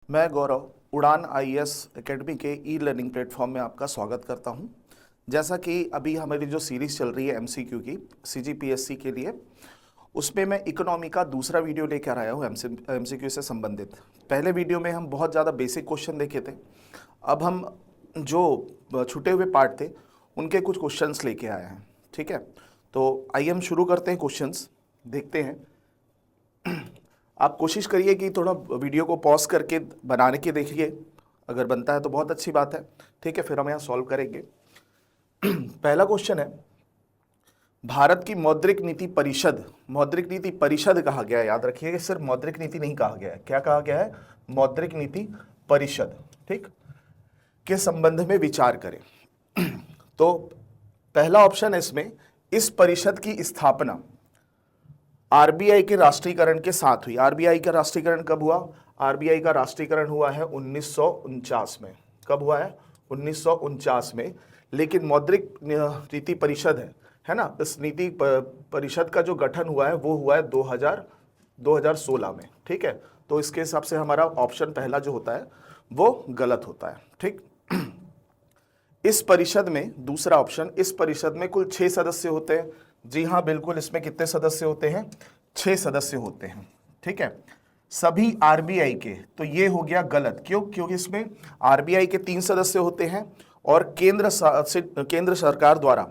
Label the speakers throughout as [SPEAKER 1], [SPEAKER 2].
[SPEAKER 1] मैं गौरव उड़ान IAS academy के ई लर्निंग प्लेटफॉर्म में आपका स्वागत करता हूं। जैसा कि अभी हमारी जो सीरीज़ चल रही है एमसीक्यू की सीजीपीएससी के लिए, उसमें मैं इकोनॉमी का दूसरा वीडियो लेकर आया हूं एमसीक्यू से संबंधित। पहले वीडियो में हम बहुत ज़्यादा बेसिक क्वेश्चन देखे थे। अब हम जो छूटे हुए पार्ट थे उनके कुछ क्वेश्चंस लेके आए हैं। ठीक है, तो आइए हम शुरू करते हैं। क्वेश्चंस देखते हैं। आप कोशिश करिए कि थोड़ा वीडियो को पॉज करके बनाने के देखिए, अगर बनता है तो बहुत अच्छी बात है। ठीक है, फिर हम यहाँ सॉल्व करेंगे। पहला क्वेश्चन है, भारत की मौद्रिक नीति परिषद कहा गया है। याद रखिए कि सिर्फ मौद्रिक नीति नहीं कहा गया है। क्या कहा गया है? मौद्रिक नीति परिषद, ठीक, के संबंध में विचार करें। तो पहला ऑप्शन है इसमें, इस परिषद की स्थापना आरबीआई के राष्ट्रीयकरण के साथ हुई। आरबीआई का राष्ट्रीयकरण कब हुआ? आरबीआई का राष्ट्रीयकरण हुआ है 1949 में। कब हुआ है? 1949 में। लेकिन मौद्रिक नीति परिषद है ना, इस नीति परिषद का जो गठन हुआ है वो हुआ है 2016 में। ठीक है, तो इसके हिसाब से हमारा ऑप्शन पहला जो होता है वो गलत होता है। ठीक, इस परिषद में, दूसरा ऑप्शन, इस परिषद में कुल 6 सदस्य होते हैं। जी हाँ, बिल्कुल। इसमें कितने सदस्य होते हैं? 6 सदस्य होते हैं। ठीक है, सभी आरबीआई के। तो ये हो गया गलत। क्यों? क्योंकि इसमें आरबीआई के 3 सदस्य होते हैं और केंद्र सरकार द्वारा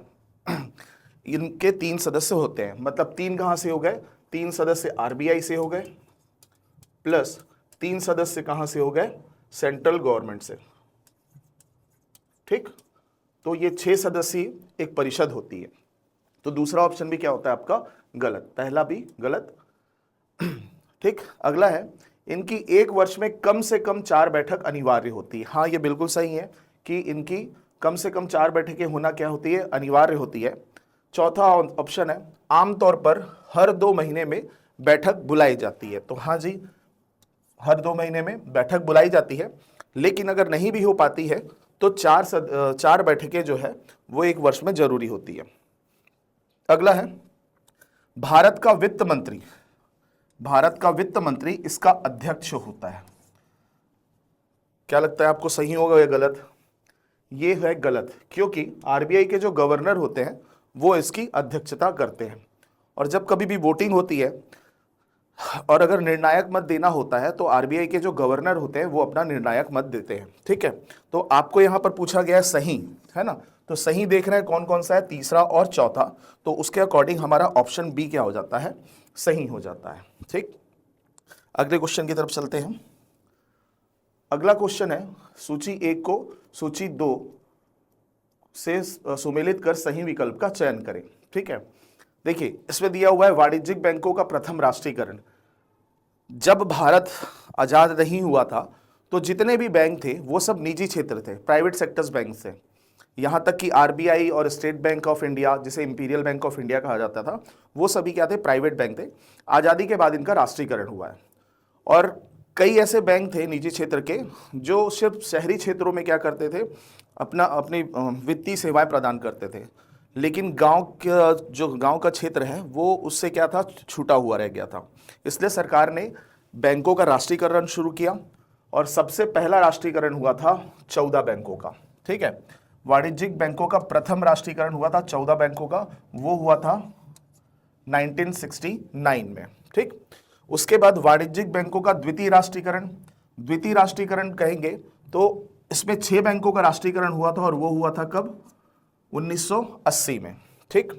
[SPEAKER 1] इनके 3 सदस्य होते हैं। मतलब 3 कहां से हो गए? 3 सदस्य आरबीआई से हो गए, प्लस 3 सदस्य कहां से हो गए? सेंट्रल गवर्नमेंट से। ठीक, तो ये 6 सदस्यीय एक परिषद होती है। तो दूसरा ऑप्शन भी क्या होता है आपका? गलत। पहला भी गलत। ठीक, अगला है, इनकी एक वर्ष में कम से कम 4 बैठक अनिवार्य होती है। हाँ, ये बिल्कुल सही है कि इनकी कम से कम 4 बैठकें होना क्या होती है? अनिवार्य होती है। चौथा ऑप्शन है, आमतौर पर हर 2 महीने में बैठक बुलाई जाती है। तो हाँ जी, हर 2 महीने में बैठक बुलाई जाती है। लेकिन अगर नहीं भी हो पाती है तो 4 बैठकें जो है वो एक वर्ष में जरूरी होती है। अगला है, भारत का वित्त मंत्री इसका अध्यक्ष होता है। क्या लगता है आपको, सही होगा या गलत? ये है गलत, क्योंकि आरबीआई के जो गवर्नर होते हैं वो इसकी अध्यक्षता करते हैं। और जब कभी भी वोटिंग होती है और अगर निर्णायक मत देना होता है तो आरबीआई के जो गवर्नर होते हैं वो अपना निर्णायक मत देते हैं। ठीक है, तो आपको यहां पर पूछा गया है सही, है ना? तो सही देख रहे हैं कौन कौन सा है? तीसरा और चौथा। तो उसके अकॉर्डिंग हमारा ऑप्शन बी क्या हो जाता है? सही हो जाता है। ठीक, अगले क्वेश्चन की तरफ चलते हैं। अगला क्वेश्चन है, सूची 1 को सूची 2 से सुमेलित कर सही विकल्प का चयन करें। ठीक है, देखिए इसमें दिया हुआ है वाणिज्यिक बैंकों का प्रथम राष्ट्रीयकरण। जब भारत आजाद नहीं हुआ था तो जितने भी बैंक थे वो सब निजी क्षेत्र थे, प्राइवेट सेक्टर्स बैंक थे। यहाँ तक कि आरबीआई और स्टेट बैंक ऑफ इंडिया, जिसे इंपीरियल बैंक ऑफ इंडिया कहा जाता था, वो सभी क्या थे? प्राइवेट बैंक थे। आज़ादी के बाद इनका राष्ट्रीयकरण हुआ है। और कई ऐसे बैंक थे निजी क्षेत्र के जो सिर्फ शहरी क्षेत्रों में क्या करते थे? अपनी वित्तीय सेवाएं प्रदान करते थे। लेकिन गांव का क्षेत्र है वो उससे क्या था? छूटा हुआ रह गया था। इसलिए सरकार ने बैंकों का राष्ट्रीयकरण शुरू किया और सबसे पहला राष्ट्रीयकरण हुआ था 14 बैंकों का। ठीक है, वाणिज्यिक बैंकों का प्रथम राष्ट्रीयकरण हुआ था 14 बैंकों का, वो हुआ था 1969 में। ठीक, उसके बाद वाणिज्यिक बैंकों का द्वितीय राष्ट्रीयकरण कहेंगे तो इसमें 6 बैंकों का राष्ट्रीयकरण हुआ था और वो हुआ था कब? 1980 में। ठीक,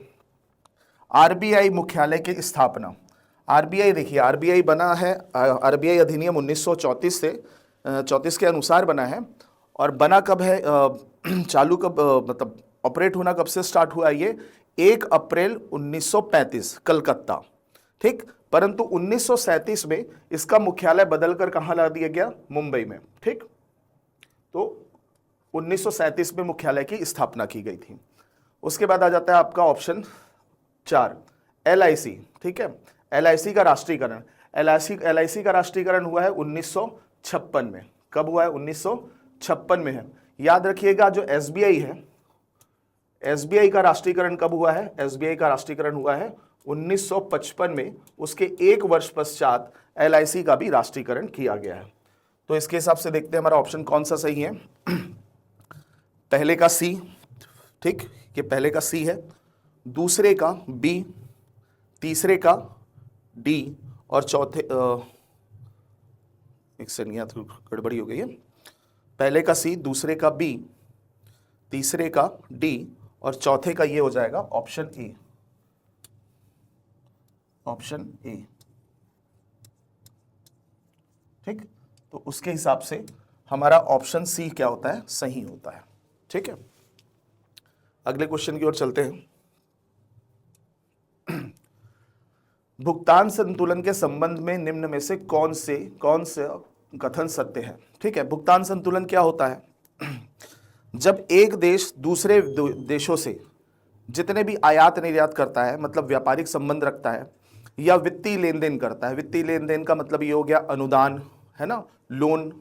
[SPEAKER 1] आरबीआई मुख्यालय की स्थापना। आरबीआई, देखिए आरबीआई बना है, आरबीआई अधिनियम 1934 से 34 के अनुसार बना है। और बना कब है? चालू कब, मतलब ऑपरेट होना कब से स्टार्ट हुआ? ये 1 अप्रैल 1935 कलकत्ता। ठीक, परंतु 1937 में इसका मुख्यालय बदलकर कहां ला दिया गया? मुंबई में। ठीक, तो 1937 में मुख्यालय की स्थापना की गई थी। उसके बाद आ जाता है आपका ऑप्शन 4, एलआईसी। ठीक है, एलआईसी का राष्ट्रीयकरण। एलआईसी का राष्ट्रीयकरण हुआ है 1956 में। कब हुआ है? 1956 में है। याद रखिएगा, जो एसबीआई है, एसबीआई का राष्ट्रीयकरण कब हुआ है? एसबीआई का राष्ट्रीयकरण हुआ है 1955 में। उसके 1 वर्ष पश्चात एलआईसी का भी राष्ट्रीयकरण किया गया है। तो इसके हिसाब से देखते हैं हमारा ऑप्शन कौन सा सही है। पहले का सी, ठीक, ये पहले का सी है, दूसरे का बी, तीसरे का डी और चौथे एक सेकंड, यहाँ तो गड़बड़ी हो गई है। पहले का सी, दूसरे का बी, तीसरे का डी और चौथे का ये हो जाएगा ऑप्शन ए। ऑप्शन ए, ठीक। तो उसके हिसाब से हमारा ऑप्शन सी क्या होता है, सही होता है। ठीक है, अगले क्वेश्चन की ओर चलते हैं। भुगतान संतुलन के संबंध में निम्न में से कौन से कथन सत्य है। ठीक है, भुगतान संतुलन क्या होता है? जब एक देश दूसरे देशों से जितने भी आयात निर्यात करता है, मतलब व्यापारिक संबंध रखता है या वित्तीय लेन देन करता है, वित्तीय लेन देन का मतलब ये हो गया अनुदान, है ना, लोन,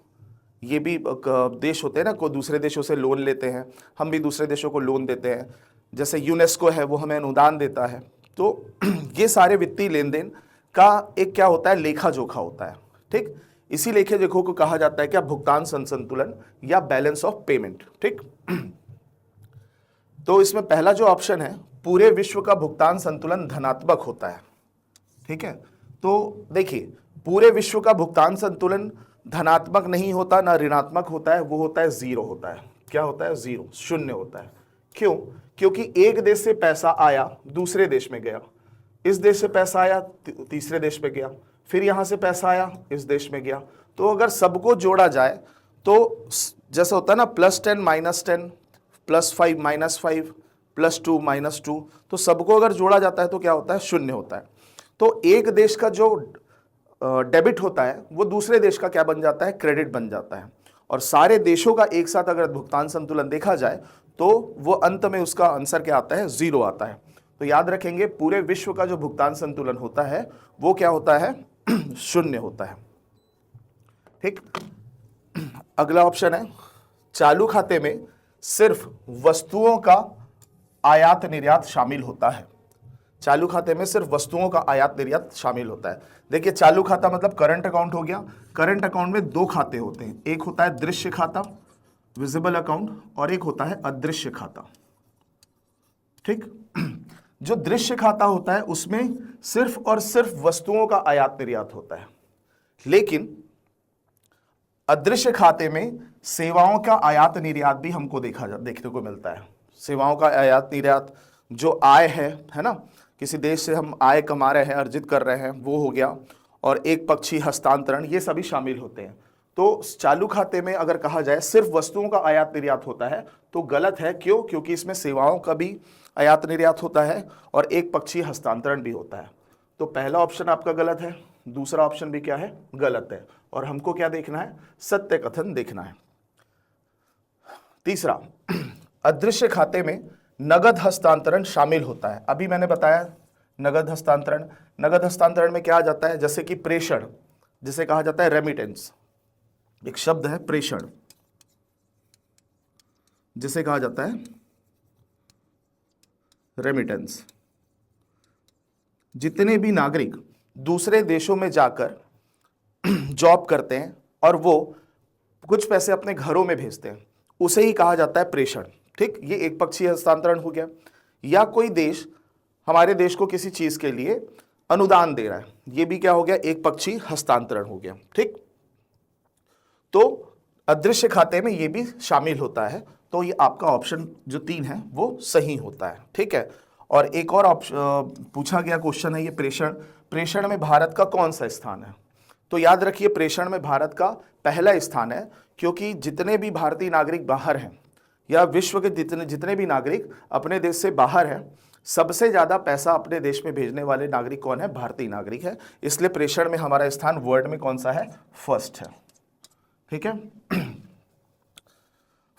[SPEAKER 1] ये भी देश होते हैं ना, को दूसरे देशों से लोन लेते हैं, हम भी दूसरे देशों को लोन देते हैं, जैसे यूनेस्को है वो हमें अनुदान देता है। तो ये सारे वित्तीय लेन देन का एक क्या होता है, लेखा जोखा होता है। ठीक, इसी लेखे जोखों को कहा जाता है क्या, भुगतान संतुलन या बैलेंस ऑफ पेमेंट। ठीक, तो इसमें पहला जो ऑप्शन है, पूरे विश्व का भुगतान संतुलन धनात्मक होता है। ठीक है, तो देखिए पूरे विश्व का भुगतान संतुलन धनात्मक नहीं होता, ना ऋणात्मक होता है, वो होता है जीरो होता है। क्या होता है, जीरो, शून्य होता है। क्यों? क्योंकि एक देश से पैसा आया दूसरे देश में गया, इस देश से पैसा आया तीसरे देश में गया, फिर यहां से पैसा आया इस देश में गया। तो अगर सबको जोड़ा जाए तो जैसा होता है ना +10 -10 +5 -5 +2 -2, तो सबको अगर जोड़ा जाता है तो क्या होता है, शून्य होता है। तो एक देश का जो डेबिट होता है वो दूसरे देश का क्या बन जाता है, क्रेडिट बन जाता है। और सारे देशों का एक साथ अगर भुगतान संतुलन देखा जाए तो वो अंत में उसका आंसर क्या आता है, जीरो आता है। तो याद रखेंगे पूरे विश्व का जो भुगतान संतुलन होता है वो क्या होता है, शून्य होता है। ठीक, अगला ऑप्शन है, चालू खाते में सिर्फ वस्तुओं का आयात निर्यात शामिल होता है। चालू खाते में सिर्फ वस्तुओं का आयात निर्यात शामिल होता है। देखिए चालू खाता मतलब करंट अकाउंट हो गया। करंट अकाउंट में दो खाते होते हैं, एक होता है दृश्य खाता, विजिबल अकाउंट, और एक होता है अदृश्य खाता। ठीक, जो दृश्य खाता होता है उसमें सिर्फ और सिर्फ वस्तुओं का आयात निर्यात होता है, लेकिन अदृश्य खाते में सेवाओं का आयात निर्यात भी हमको देखने को मिलता है। सेवाओं का आयात निर्यात, जो आय है ना, किसी देश से हम आय कमा रहे हैं, अर्जित कर रहे हैं, वो हो गया, और एक पक्षी हस्तांतरण, ये सभी शामिल होते हैं। तो चालू खाते में अगर कहा जाए सिर्फ वस्तुओं का आयात निर्यात होता है तो गलत है। क्यों? क्योंकि इसमें सेवाओं का भी आयात निर्यात होता है और एक पक्षी हस्तांतरण भी होता है। तो पहला ऑप्शन आपका गलत है, दूसरा ऑप्शन भी क्या है, गलत है, और हमको क्या देखना है, सत्य कथन देखना है। तीसरा, अदृश्य खाते में नगद हस्तांतरण शामिल होता है। अभी मैंने बताया नगद हस्तांतरण में क्या आ जाता है, जैसे कि प्रेषण, जिसे कहा जाता है रेमिटेंस, एक शब्द है प्रेषण, जिसे कहा जाता है रेमिटेंस। जितने भी नागरिक दूसरे देशों में जाकर जॉब करते हैं और वो कुछ पैसे अपने घरों में भेजते हैं, उसे ही कहा जाता है प्रेषण। ठीक, ये एक पक्षीय हस्तांतरण हो गया। या कोई देश हमारे देश को किसी चीज के लिए अनुदान दे रहा है, ये भी क्या हो गया, एक पक्षीय हस्तांतरण हो गया। ठीक, तो अदृश्य खाते में ये भी शामिल होता है। तो ये आपका ऑप्शन जो 3 है वो सही होता है। ठीक है, और एक और पूछा गया क्वेश्चन है ये प्रेषण में भारत का कौन सा स्थान है। तो याद रखिए प्रेषण में भारत का पहला स्थान है, क्योंकि जितने भी भारतीय नागरिक बाहर हैं या विश्व के जितने भी नागरिक अपने देश से बाहर हैं, सबसे ज्यादा पैसा अपने देश में भेजने वाले नागरिक कौन है, भारतीय नागरिक है। इसलिए प्रेषण में हमारा स्थान वर्ल्ड में कौन सा है, फर्स्ट है। ठीक है,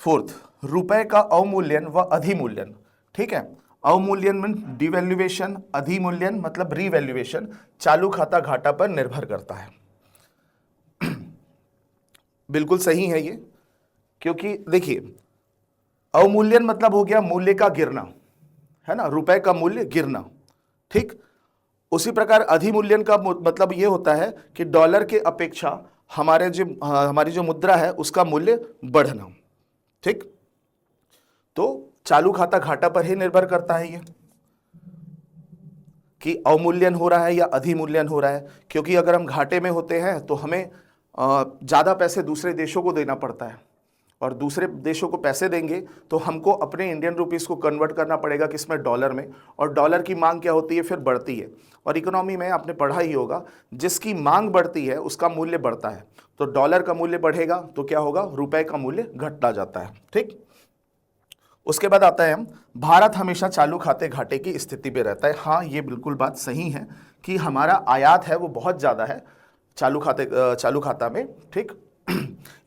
[SPEAKER 1] फोर्थ, रुपए का अवमूल्यन व अधिमूल्यन। ठीक है, अवमूल्यन में डिवैल्यूएशन, अधिमूल्यन मतलब रीवैल्यूएशन चालू खाता घाटा पर निर्भर करता है। बिल्कुल सही है ये, क्योंकि देखिए अवमूल्यन मतलब हो गया मूल्य का गिरना, है ना, रुपए का मूल्य गिरना। ठीक, उसी प्रकार अधिमूल्यन का मतलब ये होता है कि डॉलर के अपेक्षा हमारी जो मुद्रा है उसका मूल्य बढ़ना। ठीक, तो चालू खाता घाटा पर ही निर्भर करता है ये कि अवमूल्यन हो रहा है या अधिमूल्यन हो रहा है, क्योंकि अगर हम घाटे में होते हैं तो हमें ज़्यादा पैसे दूसरे देशों को देना पड़ता है, और दूसरे देशों को पैसे देंगे तो हमको अपने इंडियन रुपीस को कन्वर्ट करना पड़ेगा किसमें, डॉलर में, और डॉलर की मांग क्या होती है, फिर बढ़ती है। और इकोनॉमी में आपने पढ़ा ही होगा, जिसकी मांग बढ़ती है उसका मूल्य बढ़ता है। तो डॉलर का मूल्य बढ़ेगा तो क्या होगा, रुपए का मूल्य घटता जाता है। ठीक, उसके बाद आता है हम, भारत हमेशा चालू खाते घाटे की स्थिति में रहता है। हाँ, ये बिल्कुल बात सही है कि हमारा आयात है वो बहुत ज़्यादा है चालू खाता में। ठीक,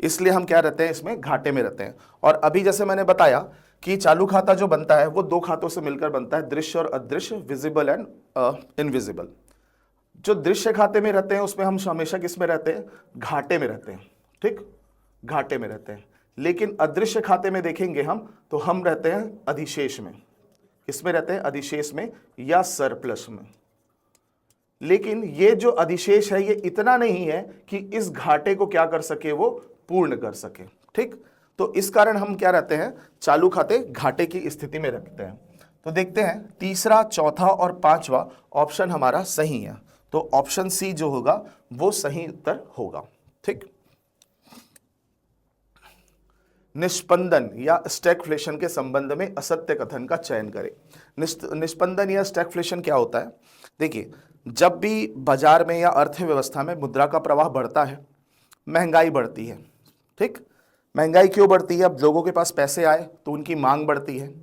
[SPEAKER 1] इसलिए हम क्या रहते हैं, इसमें घाटे में रहते हैं। और अभी जैसे मैंने बताया कि चालू खाता जो बनता है वो दो खातों से मिलकर बनता है, दृश्य और अदृश्य, विजिबल एंड इनविजिबल। जो दृश्य खाते में रहते हैं उसमें हम हमेशा किस में रहते हैं, घाटे में रहते हैं। ठीक, घाटे में रहते हैं। लेकिन अदृश्य खाते में देखेंगे हम तो हम रहते हैं अधिशेष में। किस में रहते हैं, अधिशेष में या सरप्लस में। लेकिन ये जो अधिशेष है ये इतना नहीं है कि इस घाटे को क्या कर सके, वो पूर्ण कर सके। ठीक, तो इस कारण हम क्या रहते हैं, चालू खाते घाटे की स्थिति में रखते हैं। तो देखते हैं तीसरा, चौथा और पांचवा ऑप्शन हमारा सही है। तो ऑप्शन सी जो होगा वो सही उत्तर होगा। ठीक, निष्पंदन या स्टैगफ्लेशन के संबंध में असत्य कथन का चयन करें। निष्पंदन या स्टैगफ्लेशन क्या होता है, देखिए, जब भी बाजार में या अर्थव्यवस्था में मुद्रा का प्रवाह बढ़ता है, महंगाई बढ़ती है। ठीक, महंगाई क्यों बढ़ती है, अब लोगों के पास पैसे आए तो उनकी मांग बढ़ती है,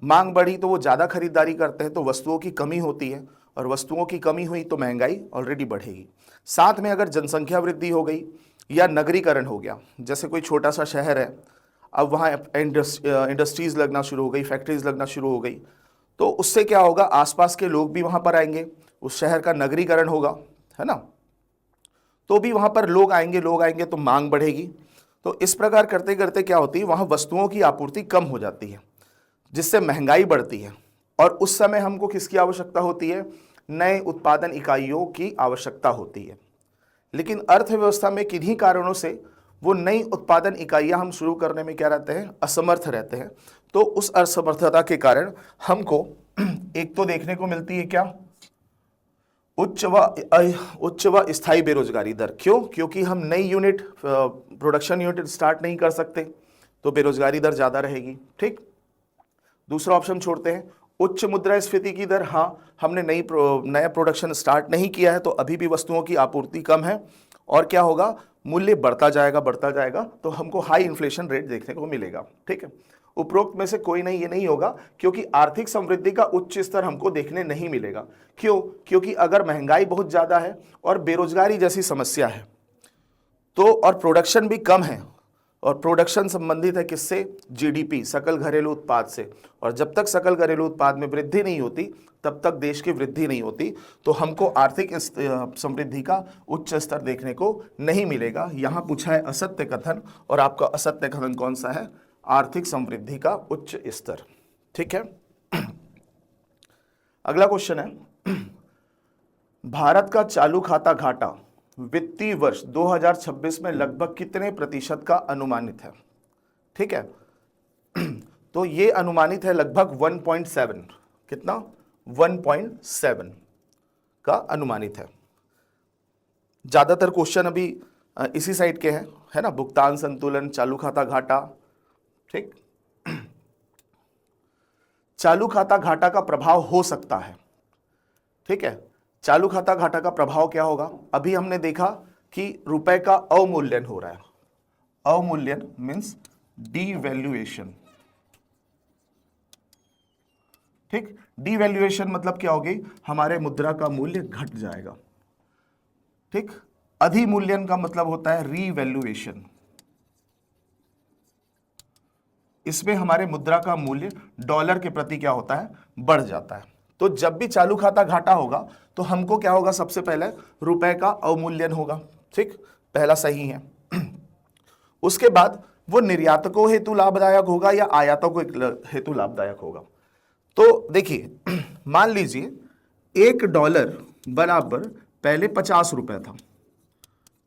[SPEAKER 1] मांग बढ़ी तो वो ज़्यादा खरीदारी करते हैं तो वस्तुओं की कमी होती है, और वस्तुओं की कमी हुई तो महंगाई ऑलरेडी बढ़ेगी। साथ में अगर जनसंख्या वृद्धि हो गई या नगरीकरण हो गया, जैसे कोई छोटा सा शहर है, अब वहाँ इंडस्ट्रीज़ लगना शुरू हो गई, फैक्ट्रीज लगना शुरू हो गई, तो उससे क्या होगा, आसपास के लोग भी वहाँ पर आएंगे, उस शहर का नगरीकरण होगा, है ना, तो भी वहाँ पर लोग आएंगे तो मांग बढ़ेगी। तो इस प्रकार करते करते क्या होती है, वहाँ वस्तुओं की आपूर्ति कम हो जाती है, जिससे महंगाई बढ़ती है, और उस समय हमको किसकी आवश्यकता होती है, नए उत्पादन इकाइयों की आवश्यकता होती है। लेकिन अर्थव्यवस्था में किन्हीं कारणों से वो नई उत्पादन इकाइयां हम शुरू करने में क्या रहते हैं, असमर्थ रहते हैं। तो उस असमर्थता के कारण हमको एक तो देखने को मिलती है क्या, उच्च व स्थायी बेरोजगारी दर। क्यों, क्योंकि हम नई प्रोडक्शन यूनिट स्टार्ट नहीं कर सकते, तो बेरोजगारी दर ज़्यादा रहेगी। ठीक, दूसरा ऑप्शन छोड़ते हैं, उच्च मुद्रास्फीति की दर। हाँ, हमने नया प्रोडक्शन स्टार्ट नहीं किया है तो अभी भी वस्तुओं की आपूर्ति कम है, और क्या होगा, मूल्य बढ़ता जाएगा, तो हमको हाई इन्फ्लेशन रेट देखने को मिलेगा। ठीक है, उपरोक्त में से कोई नहीं, ये नहीं होगा, क्योंकि आर्थिक समृद्धि का उच्च स्तर हमको देखने नहीं मिलेगा। क्यों, क्योंकि अगर महंगाई बहुत ज़्यादा है और बेरोजगारी जैसी समस्या है तो, और प्रोडक्शन भी कम है, और प्रोडक्शन संबंधित है किससे, जीडीपी, सकल घरेलू उत्पाद से, और जब तक सकल घरेलू उत्पाद में वृद्धि नहीं होती तब तक देश की वृद्धि नहीं होती, तो हमको आर्थिक समृद्धि का उच्च स्तर देखने को नहीं मिलेगा। यहाँ पूछा है असत्य कथन, और आपका असत्य कथन कौन सा है, आर्थिक समृद्धि का उच्च स्तर। ठीक है, अगला क्वेश्चन है, भारत का चालू खाता घाटा वित्तीय वर्ष 2026 में लगभग कितने प्रतिशत का अनुमानित है। ठीक है, तो ये अनुमानित है लगभग 1.7, कितना, 1.7 का अनुमानित है। ज्यादातर क्वेश्चन अभी इसी साइड के हैं, है ना, भुगतान संतुलन, चालू खाता घाटा। ठीक, चालू खाता घाटा का प्रभाव हो सकता है। ठीक है, चालू खाता घाटा का प्रभाव क्या होगा, अभी हमने देखा कि रुपए का अवमूल्यन हो रहा है। अवमूल्यन मींस डीवैल्यूएशन। ठीक, डीवैल्यूएशन मतलब क्या होगी, हमारे मुद्रा का मूल्य घट जाएगा। ठीक, अधिमूल्यन का मतलब होता है रीवैल्यूएशन। इसमें हमारे मुद्रा का मूल्य डॉलर के प्रति क्या होता है, बढ़ जाता है। तो जब भी चालू खाता घाटा होगा तो हमको क्या होगा, सबसे पहले रुपए का अवमूल्यन होगा। ठीक, पहला सही है। उसके बाद वो निर्यातकों हेतु लाभदायक होगा या आयातकों हेतु लाभदायक होगा। तो देखिए, मान लीजिए $1 बराबर पहले 50 रुपए था,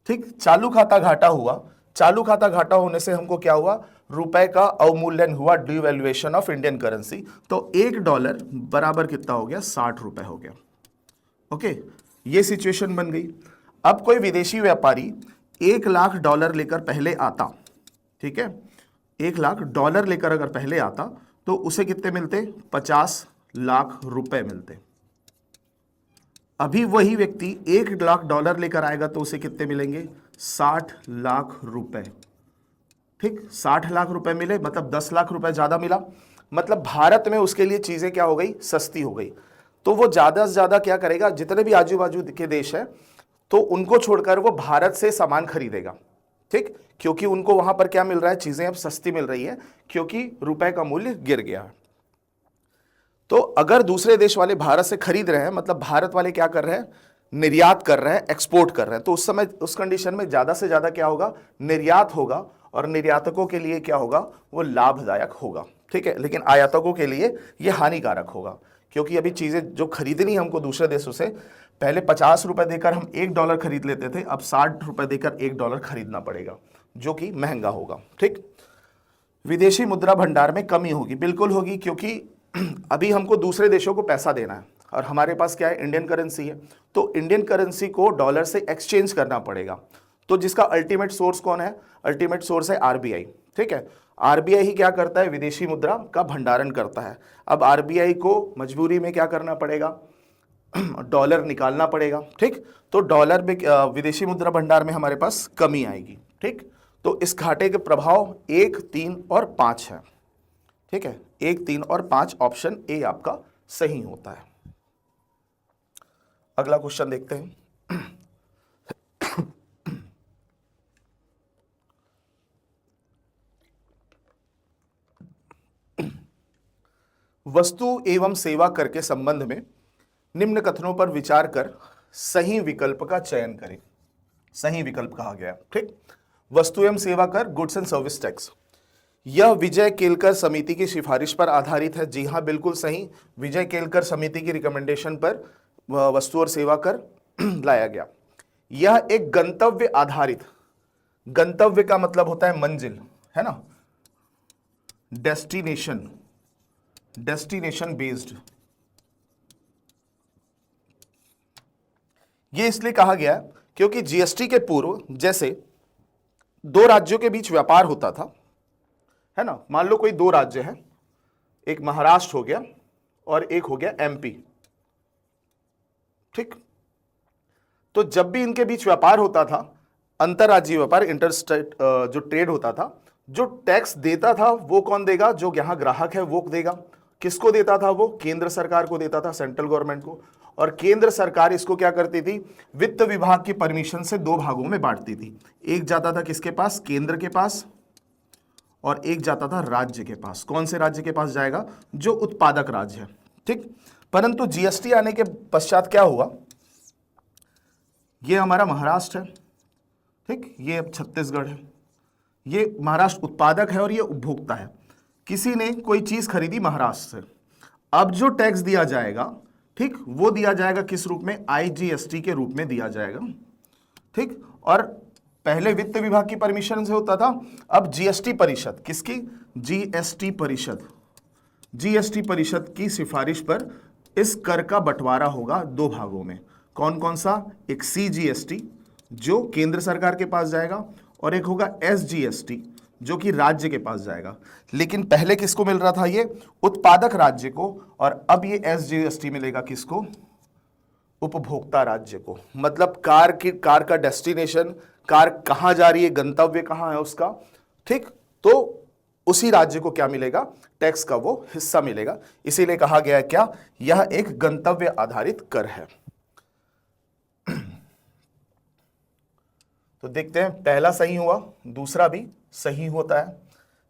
[SPEAKER 1] ठीक, चालू खाता घाटा हुआ, चालू खाता घाटा होने से हमको क्या हुआ, रुपए का अवमूल्यन हुआ, डिवैल्यूएशन ऑफ इंडियन करेंसी। तो $1 बराबर कितना हो गया, 60 रुपए हो गया। ओके, ये सिचुएशन बन गई। अब कोई विदेशी व्यापारी $1,00,000 लेकर पहले आता, ठीक है, $1,00,000 लेकर अगर पहले आता तो उसे कितने मिलते, 50 लाख रुपए मिलते। अभी वही व्यक्ति $1,00,000 लेकर आएगा तो उसे कितने मिलेंगे, 60 लाख रुपए। ठीक, 60 लाख रुपए मिले मतलब 10 लाख रुपए ज्यादा मिला, मतलब भारत में उसके लिए चीजें क्या हो गई, सस्ती हो गई। तो वो ज्यादा से ज्यादा क्या करेगा, जितने भी आजू बाजू के देश है तो उनको छोड़कर वो भारत से सामान खरीदेगा। ठीक, क्योंकि उनको वहां पर क्या मिल रहा है, चीजें अब सस्ती मिल रही है क्योंकि रुपए का मूल्य गिर गया है। तो अगर दूसरे देश वाले भारत से खरीद रहे हैं मतलब भारत वाले क्या कर रहे हैं, निर्यात कर रहे हैं, एक्सपोर्ट कर रहे हैं, तो उस समय उस कंडीशन में ज्यादा से ज्यादा क्या होगा, निर्यात होगा और निर्यातकों के लिए क्या होगा, वो लाभदायक होगा। ठीक है, लेकिन आयातकों के लिए ये हानिकारक होगा क्योंकि अभी चीजें जो खरीदनी है हमको दूसरे देशों से, पहले 50 रुपए देकर हम $1 खरीद लेते थे, अब 60 रुपए देकर $1 खरीदना पड़ेगा जो कि महंगा होगा। ठीक, विदेशी मुद्रा भंडार में कमी होगी, बिल्कुल होगी, क्योंकि अभी हमको दूसरे देशों को पैसा देना है और हमारे पास क्या है, इंडियन करेंसी है, तो इंडियन करेंसी को डॉलर से एक्सचेंज करना पड़ेगा। तो जिसका अल्टीमेट सोर्स कौन है, अल्टीमेट सोर्स है आरबीआई। ठीक है, आरबीआई ही क्या करता है, विदेशी मुद्रा का भंडारण करता है। अब आरबीआई को मजबूरी में क्या करना पड़ेगा, डॉलर निकालना पड़ेगा। ठीक, तो डॉलर में विदेशी मुद्रा भंडार में हमारे पास कमी आएगी। ठीक, तो इस घाटे के प्रभाव 1, 3 और 5 है। ठीक है, 1, 3 और 5 ऑप्शन ए आपका सही होता है। अगला क्वेश्चन देखते हैं। वस्तु एवं सेवा कर के संबंध में निम्न कथनों पर विचार कर सही विकल्प का चयन करें। सही विकल्प कहा गया। ठीक, वस्तु एवं सेवा कर, गुड्स एंड सर्विस टैक्स, यह विजय केलकर समिति की सिफारिश पर आधारित है। जी हां, बिल्कुल सही, विजय केलकर समिति की रिकमेंडेशन पर वस्तु और सेवा कर लाया गया। यह एक गंतव्य आधारित, गंतव्य का मतलब होता है मंजिल, है ना, डेस्टिनेशन, डेस्टिनेशन बेस्ड। यह इसलिए कहा गया क्योंकि जीएसटी के पूर्व जैसे दो राज्यों के बीच व्यापार होता था, है ना, मान लो कोई दो राज्य हैं, एक महाराष्ट्र हो गया और एक हो गया एमपी। ठीक, तो जब भी इनके बीच व्यापार होता था, अंतरराज्यीय व्यापार, इंटरस्टेट जो ट्रेड होता था, जो टैक्स देता था वो कौन देगा, जो यहां ग्राहक है वो देगा। किसको देता था वो, केंद्र सरकार को देता था, सेंट्रल गवर्नमेंट को। और केंद्र सरकार इसको क्या करती थी, वित्त विभाग की परमिशन से दो भागों में बांटती थी। एक जाता था किसके पास, केंद्र के पास, और एक जाता था राज्य के पास। कौन से राज्य के पास जाएगा, जो उत्पादक राज्य है। ठीक, परंतु जीएसटी आने के पश्चात क्या हुआ, ये हमारा महाराष्ट्र है, ठीक, ये अब छत्तीसगढ़ है, ये महाराष्ट्र उत्पादक है और ये उपभोक्ता है। किसी ने कोई चीज खरीदी महाराष्ट्र से, अब जो टैक्स दिया जाएगा, ठीक, वो दिया जाएगा किस रूप में, आईजीएसटी के रूप में दिया जाएगा। ठीक, और पहले वित्त विभाग की परमिशन से होता था, अब जीएसटी परिषद, किसकी, जीएसटी परिषद, जीएसटी परिषद की सिफारिश पर इस कर का बंटवारा होगा दो भागों में। कौन कौन सा, एक सीजीएसटी जो केंद्र सरकार के पास जाएगा और एक होगा एसजीएसटी जो कि राज्य के पास जाएगा। लेकिन पहले किसको मिल रहा था, ये उत्पादक राज्य को, और अब ये एसजीएसटी मिलेगा किसको, उपभोक्ता राज्य को। मतलब कार का डेस्टिनेशन, कार कहां जा रही है, गंतव्य कहां है उसका। ठीक, तो उसी राज्य को क्या मिलेगा, टैक्स का वो हिस्सा मिलेगा। इसीलिए कहा गया है क्या, यह एक गंतव्य आधारित कर है। तो देखते हैं, पहला सही हुआ, दूसरा भी सही होता है।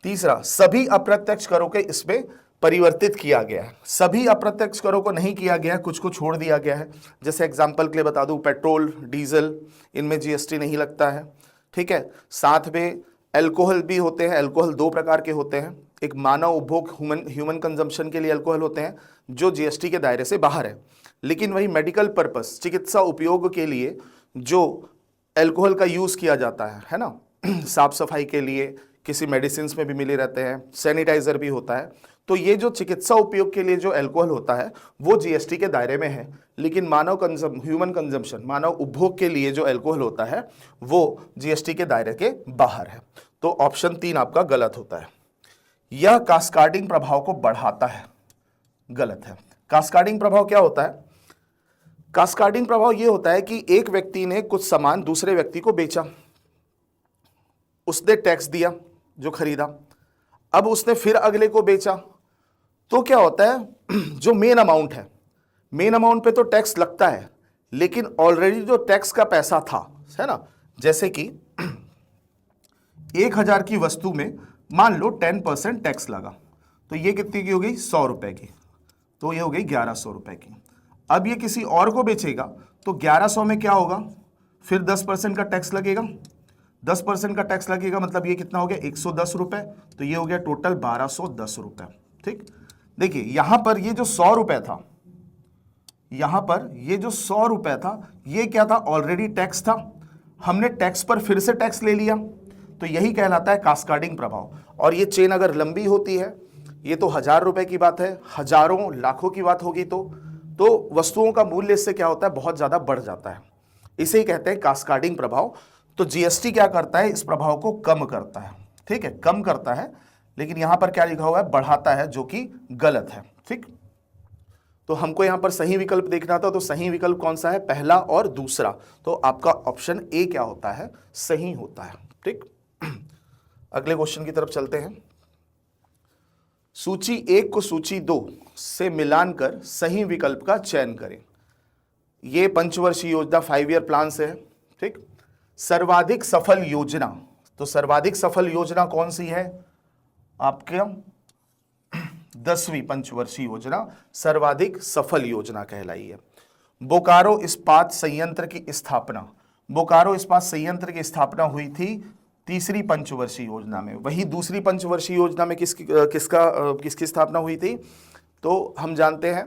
[SPEAKER 1] तीसरा, सभी अप्रत्यक्ष करों के इसमें परिवर्तित किया गया है। सभी अप्रत्यक्ष करों को नहीं किया गया, कुछ को छोड़ दिया गया है। जैसे एग्जांपल के लिए बता दूं, पेट्रोल, डीजल, इनमें जीएसटी नहीं लगता है। ठीक है, साथ में अल्कोहल भी होते हैं। अल्कोहल दो प्रकार के होते हैं, एक मानव उपभोग, ह्यूमन कंजम्पशन के लिए अल्कोहल होते हैं जो जीएसटी के दायरे से बाहर है। लेकिन वही मेडिकल पर्पस, चिकित्सा उपयोग के लिए जो अल्कोहल का यूज़ किया जाता है ना, साफ सफाई के लिए, किसी मेडिसिन में भी मिले रहते हैं, सैनिटाइजर भी होता है। तो ये जो चिकित्सा उपयोग के लिए जो अल्कोहल होता है वो जीएसटी के दायरे में है, लेकिन ह्यूमन कंजम्पशन, मानव उपभोग के लिए जो अल्कोहल होता है वो जीएसटी के दायरे के बाहर है। तो ऑप्शन 3 आपका गलत होता है। यह कास्केडिंग प्रभाव को बढ़ाता है, गलत है। कास्केडिंग प्रभाव क्या होता है? कास्केडिंग प्रभाव ये होता है कि एक व्यक्ति ने कुछ सामान दूसरे व्यक्ति को बेचा, उसने टैक्स दिया जो खरीदा, अब उसने फिर अगले को बेचा, तो क्या होता है जो मेन अमाउंट है, मेन अमाउंट पे तो टैक्स लगता है, लेकिन ऑलरेडी जो टैक्स का पैसा था, है ना, जैसे कि 1000 की वस्तु में मान लो 10% टैक्स लगा, तो ये कितनी की हो गई? 100 रुपए की, तो ये हो गई 1100 रुपए की। अब ये किसी और को बेचेगा तो 1100 में क्या होगा? फिर 10% का टैक्स लगेगा, 10% का टैक्स लगेगा, मतलब ये कितना हो गया? 110 रुपए, तो ये हो गया टोटल 1210 रुपए। ठीक, देखिए यहां पर ये जो 100 रुपए था, यहां पर ये जो 100 रुपए था, ये क्या था? ऑलरेडी टैक्स था, हमने टैक्स पर फिर से टैक्स ले लिया, तो यही कहलाता है कास्केडिंग प्रभाव। और ये चेन अगर लंबी होती है, ये तो 1000 रुपए की बात है, हजारों लाखों की बात होगी, तो वस्तुओं का मूल्य इससे क्या होता है? बहुत ज्यादा बढ़ जाता है। इसे ही कहते हैं कास्केडिंग प्रभाव। तो जीएसटी क्या करता है? इस प्रभाव को कम करता है। ठीक है, कम करता है, लेकिन यहां पर क्या लिखा हुआ है? बढ़ाता है, जो कि गलत है। ठीक, तो हमको यहां पर सही विकल्प देखना था, तो सही विकल्प कौन सा है? पहला और दूसरा। तो आपका ऑप्शन ए क्या होता है? सही होता है। ठीक, अगले क्वेश्चन की तरफ चलते हैं। सूची 1 को सूची 2 से मिलान कर सही विकल्प का चयन करें। ये पंचवर्षीय योजना 5 ईयर प्लान से है। ठीक, सर्वाधिक सफल योजना, तो सर्वाधिक सफल योजना कौन सी है? आपके 10वीं पंचवर्षीय योजना सर्वाधिक सफल योजना कहलाई है। बोकारो इस्पात संयंत्र की स्थापना, बोकारो इस्पात संयंत्र की स्थापना हुई थी तीसरी पंचवर्षीय योजना में। वही दूसरी पंचवर्षीय योजना में किसकी स्थापना हुई थी? तो हम जानते हैं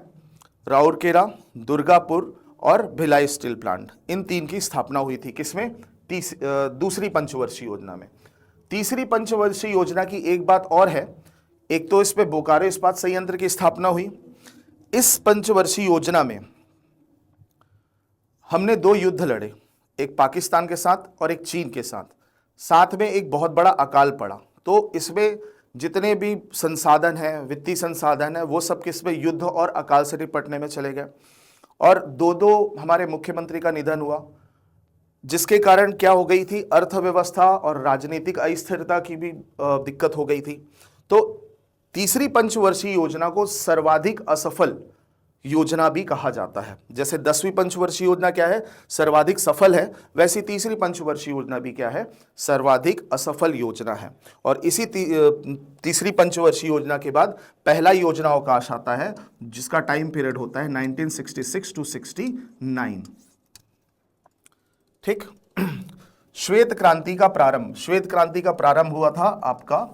[SPEAKER 1] राउरकेला, दुर्गापुर और भिलाई स्टील प्लांट, इन 3 की स्थापना हुई थी। किसमें? दूसरी पंचवर्षीय योजना में। तीसरी पंचवर्षीय योजना की एक बात और है, एक तो इस पे बोकारो इस्पात संयंत्र की स्थापना हुई। इस पंचवर्षीय योजना में हमने 2 युद्ध लड़े, एक पाकिस्तान के साथ और एक चीन के साथ में एक बहुत बड़ा अकाल पड़ा। तो इसमें जितने भी संसाधन हैं, वित्तीय संसाधन है, वो सब किसमें? युद्ध और अकाल से निपटने में चले गए। और 2 हमारे मुख्यमंत्री का निधन हुआ, जिसके कारण क्या हो गई थी? अर्थव्यवस्था और राजनीतिक अस्थिरता की भी दिक्कत हो गई थी। तो तीसरी पंचवर्षीय योजना को सर्वाधिक असफल योजना भी कहा जाता है। जैसे 10वीं पंचवर्षीय योजना क्या है? सर्वाधिक सफल है, वैसी तीसरी पंचवर्षीय योजना भी क्या है? सर्वाधिक असफल योजना है। और इसी तीसरी पंचवर्षीय योजना के बाद पहला योजना अवकाश आता है, जिसका टाइम पीरियड होता है 1966 टू 69। ठीक, श्वेत क्रांति का प्रारंभ, श्वेत क्रांति का प्रारंभ हुआ था आपका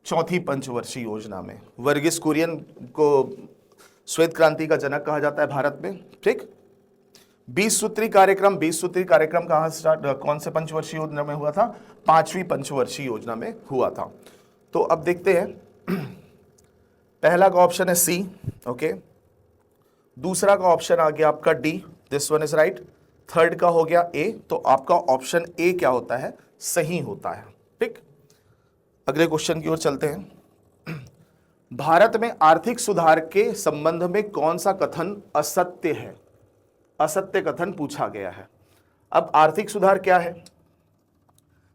[SPEAKER 1] चौथी पंचवर्षीय योजना में। वर्गीस कुरियन को श्वेत क्रांति का जनक कहा जाता है भारत में। ठीक, 20 सूत्री कार्यक्रम, 20 सूत्री कार्यक्रम कहां स्टार्ट, कौन से पंचवर्षीय योजना में हुआ था? 5वीं पंचवर्षीय योजना में हुआ था। तो अब देखते हैं, पहला का ऑप्शन है सी, ओके, दूसरा का ऑप्शन आ गया आपका D, this one is right, third का हो गया ए, तो आपका ऑप्शन ए क्या होता है? सही होता है। ठीक, अगले क्वेश्चन की ओर चलते हैं। भारत में आर्थिक सुधार के संबंध में कौन सा कथन असत्य है? असत्य कथन पूछा गया है। अब आर्थिक सुधार क्या है?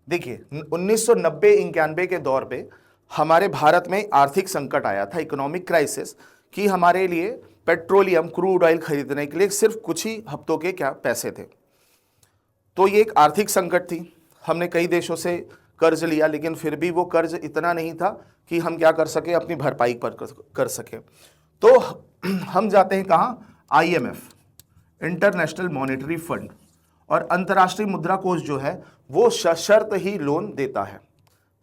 [SPEAKER 1] देखिए 1990-91 के दौर पे हमारे भारत में आर्थिक संकट आया था, इकोनॉमिक क्राइसिस, कि हमारे लिए पेट्रोलियम, क्रूड ऑयल खरीदने के लिए सिर्फ कुछ ही हफ्तों के क्या पैसे थे। तो ये एक आर्थिक संकट थी। हमने कई देशों से कर्ज लिया, लेकिन फिर भी वो कर्ज इतना नहीं था कि हम क्या कर सके? अपनी भरपाई पर कर सके। तो हम जाते हैं कहाँ? IMF, इंटरनेशनल मॉनेटरी फंड, और अंतर्राष्ट्रीय मुद्रा कोष जो है वो सशर्त ही लोन देता है।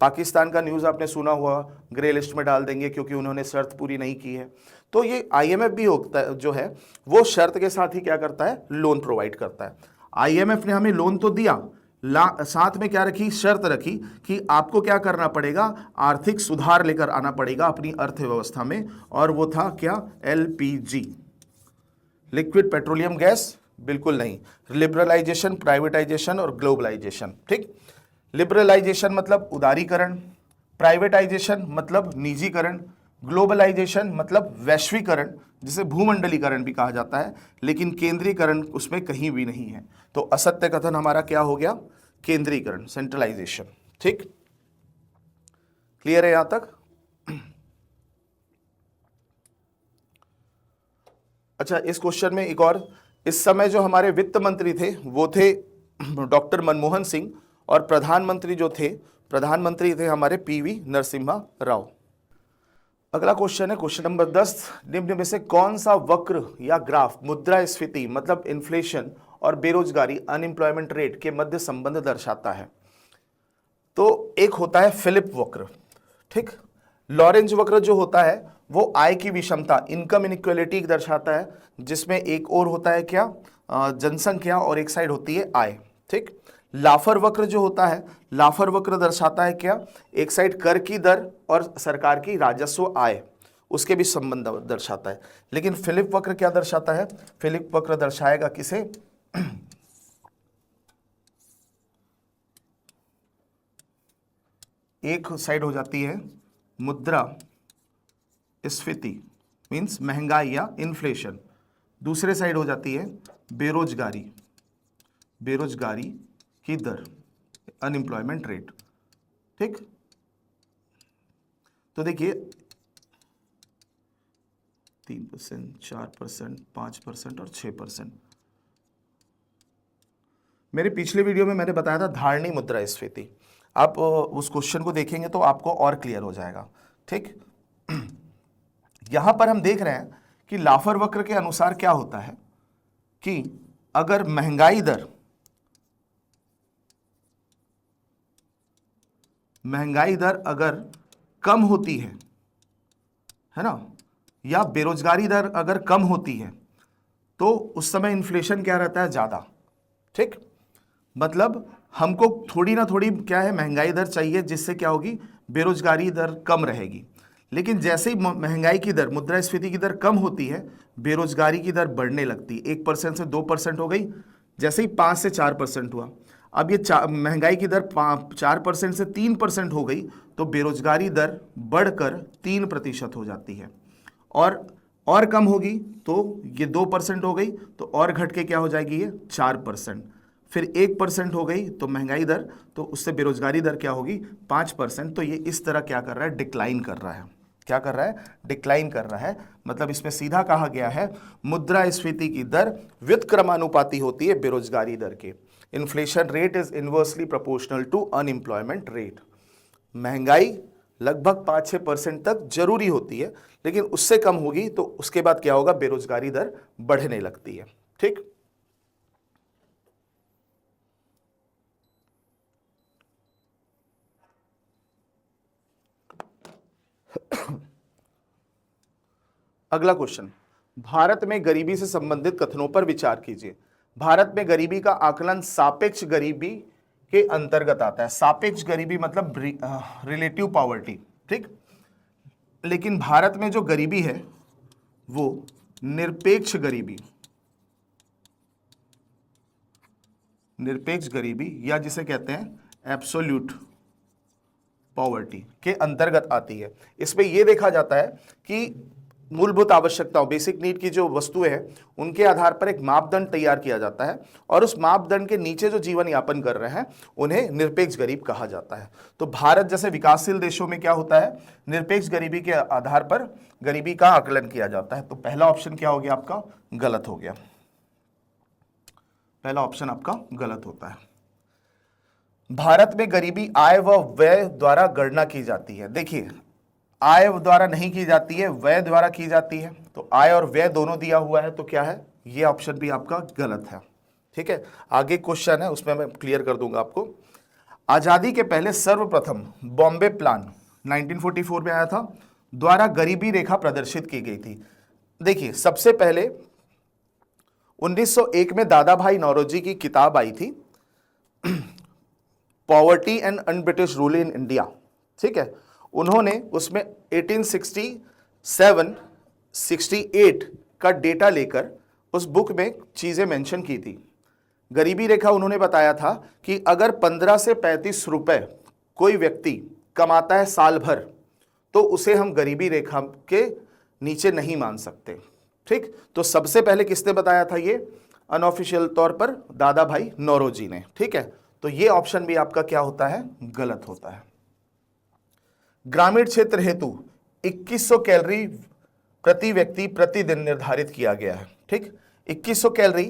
[SPEAKER 1] पाकिस्तान का न्यूज़ आपने सुना हुआ, ग्रे लिस्ट में डाल देंगे क्योंकि उन्होंने शर्त पूरी नहीं की है। तो ये IMF भी होता है जो है वो शर्त के साथ ही क्या करता है? लोन प्रोवाइड करता है। आईएमएफ ने हमें लोन तो दिया, साथ में क्या रखी, शर्त रखी कि आपको क्या करना पड़ेगा, आर्थिक सुधार लेकर आना पड़ेगा अपनी अर्थव्यवस्था में, और वो था क्या, एलपीजी, लिक्विड पेट्रोलियम गैस, बिल्कुल नहीं। लिबरलाइजेशन, प्राइवेटाइजेशन और ग्लोबलाइजेशन, ठीक। लिबरलाइजेशन मतलब उदारीकरण, प्राइवेटाइजेशन मतलब निजीकरण, ग्लोबलाइजेशन मतलब वैश्वीकरण, जिसे भूमंडलीकरण भी कहा जाता है, लेकिन केंद्रीकरण उसमें कहीं भी नहीं है। तो असत्य कथन हमारा क्या हो गया, केंद्रीकरण, सेंट्रलाइजेशन, ठीक। क्लियर है यहां तक? अच्छा, इस क्वेश्चन में एक और, इस समय जो हमारे वित्त मंत्री थे वो थे डॉक्टर मनमोहन सिंह, और प्रधानमंत्री जो थे, प्रधानमंत्री थे हमारे पीवी नरसिम्हा राव। अगला क्वेश्चन है क्वेश्चन नंबर 10, निम्न में से कौन सा वक्र या ग्राफ मुद्रास्फीति मतलब इन्फ्लेशन और बेरोजगारी अनएम्प्लॉयमेंट रेट के मध्य संबंध दर्शाता है? तो एक होता है फिलिप वक्र, ठीक। लॉरेंज वक्र जो होता है वो आय की विषमता, इनकम इनइक्वालिटी दर्शाता है, जिसमें एक और होता है क्या, जनसंख्या, और एक साइड होती है आय, ठीक। लाफर वक्र जो होता है, लाफर वक्र दर्शाता है क्या, एक साइड कर की दर और सरकार की राजस्व आय, उसके भी संबंध दर्शाता है। लेकिन फिलिप वक्र क्या दर्शाता है, फिलिप वक्र दर्शाएगा किसे, एक साइड हो जाती है मुद्रा स्फीति मींस महंगाई या इन्फ्लेशन, दूसरे साइड हो जाती है बेरोजगारी, बेरोजगारी की दर, अनएम्प्लॉयमेंट रेट, ठीक। तो देखिए 3%, 4%, 5% और 6%। मेरे पिछले वीडियो में मैंने बताया था धारणी मुद्रास्फीति, आप उस क्वेश्चन को देखेंगे तो आपको और क्लियर हो जाएगा, ठीक। यहां पर हम देख रहे हैं कि लाफर वक्र के अनुसार क्या होता है कि अगर महंगाई दर अगर कम होती है ना, या बेरोजगारी दर अगर कम होती है, तो उस समय इन्फ्लेशन क्या रहता है, ज्यादा, ठीक। मतलब हमको थोड़ी ना थोड़ी क्या है, महंगाई दर चाहिए, जिससे क्या होगी, बेरोजगारी दर कम रहेगी। लेकिन जैसे ही महंगाई की दर, मुद्रास्फीति की दर कम होती है, बेरोजगारी की दर बढ़ने लगती है। 1% से 2% हो गई, जैसे ही 5 से 4% हुआ, अब ये महंगाई की दर 4% से 3% हो गई, तो बेरोजगारी दर बढ़कर 3% हो जाती है। और कम होगी तो ये 2% हो गई, तो और घट के क्या हो जाएगी, ये 4%। फिर 1% हो गई तो महंगाई दर, तो उससे बेरोजगारी दर क्या होगी, 5%। तो ये इस तरह क्या कर रहा है, डिक्लाइन कर रहा है। क्या कर रहा है, डिक्लाइन कर रहा है। मतलब इसमें सीधा कहा गया है मुद्रास्फीति की दर व्युत्क्रमानुपाती होती है बेरोजगारी दर के। Inflation rate is inversely proportional to unemployment rate. महंगाई लगभग 5-6% तक जरूरी होती है, लेकिन उससे कम होगी तो उसके बाद क्या होगा, बेरोजगारी दर बढ़ने लगती है, ठीक। अगला क्वेश्चन, भारत में गरीबी से संबंधित कथनों पर विचार कीजिए। भारत में गरीबी का आकलन सापेक्ष गरीबी के अंतर्गत आता है। सापेक्ष गरीबी मतलब रिलेटिव पॉवर्टी, ठीक। लेकिन भारत में जो गरीबी है वो निरपेक्ष गरीबी, निरपेक्ष गरीबी या जिसे कहते हैं एब्सोल्यूट पॉवर्टी के अंतर्गत आती है। इसमें यह देखा जाता है कि मूलभूत आवश्यकताओं, बेसिक नीड की जो वस्तुएं हैं, उनके आधार पर एक मापदंड तैयार किया जाता है, और उस मापदंड के नीचे जो जीवन यापन कर रहे हैं उन्हें निरपेक्ष गरीब कहा जाता है। तो भारत जैसे विकासशील देशों में क्या होता है, निरपेक्ष गरीबी के आधार पर गरीबी का आकलन किया जाता है। तो पहला ऑप्शन क्या हो गया आपका, गलत हो गया। पहला ऑप्शन आपका गलत होता है। भारत में गरीबी आय व व्यय द्वारा गणना की जाती है। देखिए, आय द्वारा नहीं की जाती है, व्यय द्वारा की जाती है। तो आय और व्यय दोनों दिया हुआ है, तो क्या है, ये ऑप्शन भी आपका गलत है, ठीक है। आगे क्वेश्चन है, उसमें मैं क्लियर कर दूंगा आपको। आजादी के पहले सर्वप्रथम बॉम्बे प्लान 1944 में आया था, द्वारा गरीबी रेखा प्रदर्शित की गई थी। देखिए, सबसे पहले 1901 में दादा भाई नौरोजी की किताब आई थी, poverty and un British rule in India, ठीक है। उन्होंने उसमें 1867 68 का डेटा लेकर उस बुक में चीजें मेंशन की थी। गरीबी रेखा उन्होंने बताया था कि अगर 15 से 35 रुपए कोई व्यक्ति कमाता है साल भर, तो उसे हम गरीबी रेखा के नीचे नहीं मान सकते, ठीक। तो सबसे पहले किसने बताया था ये, अनऑफिशियल तौर पर दादा भाई नौरोजी ने, ठीक है। तो ये ऑप्शन भी आपका क्या होता है, गलत होता है। ग्रामीण क्षेत्र हेतु 2100 कैलोरी प्रति व्यक्ति प्रतिदिन निर्धारित किया गया है, ठीक। 2100 कैलोरी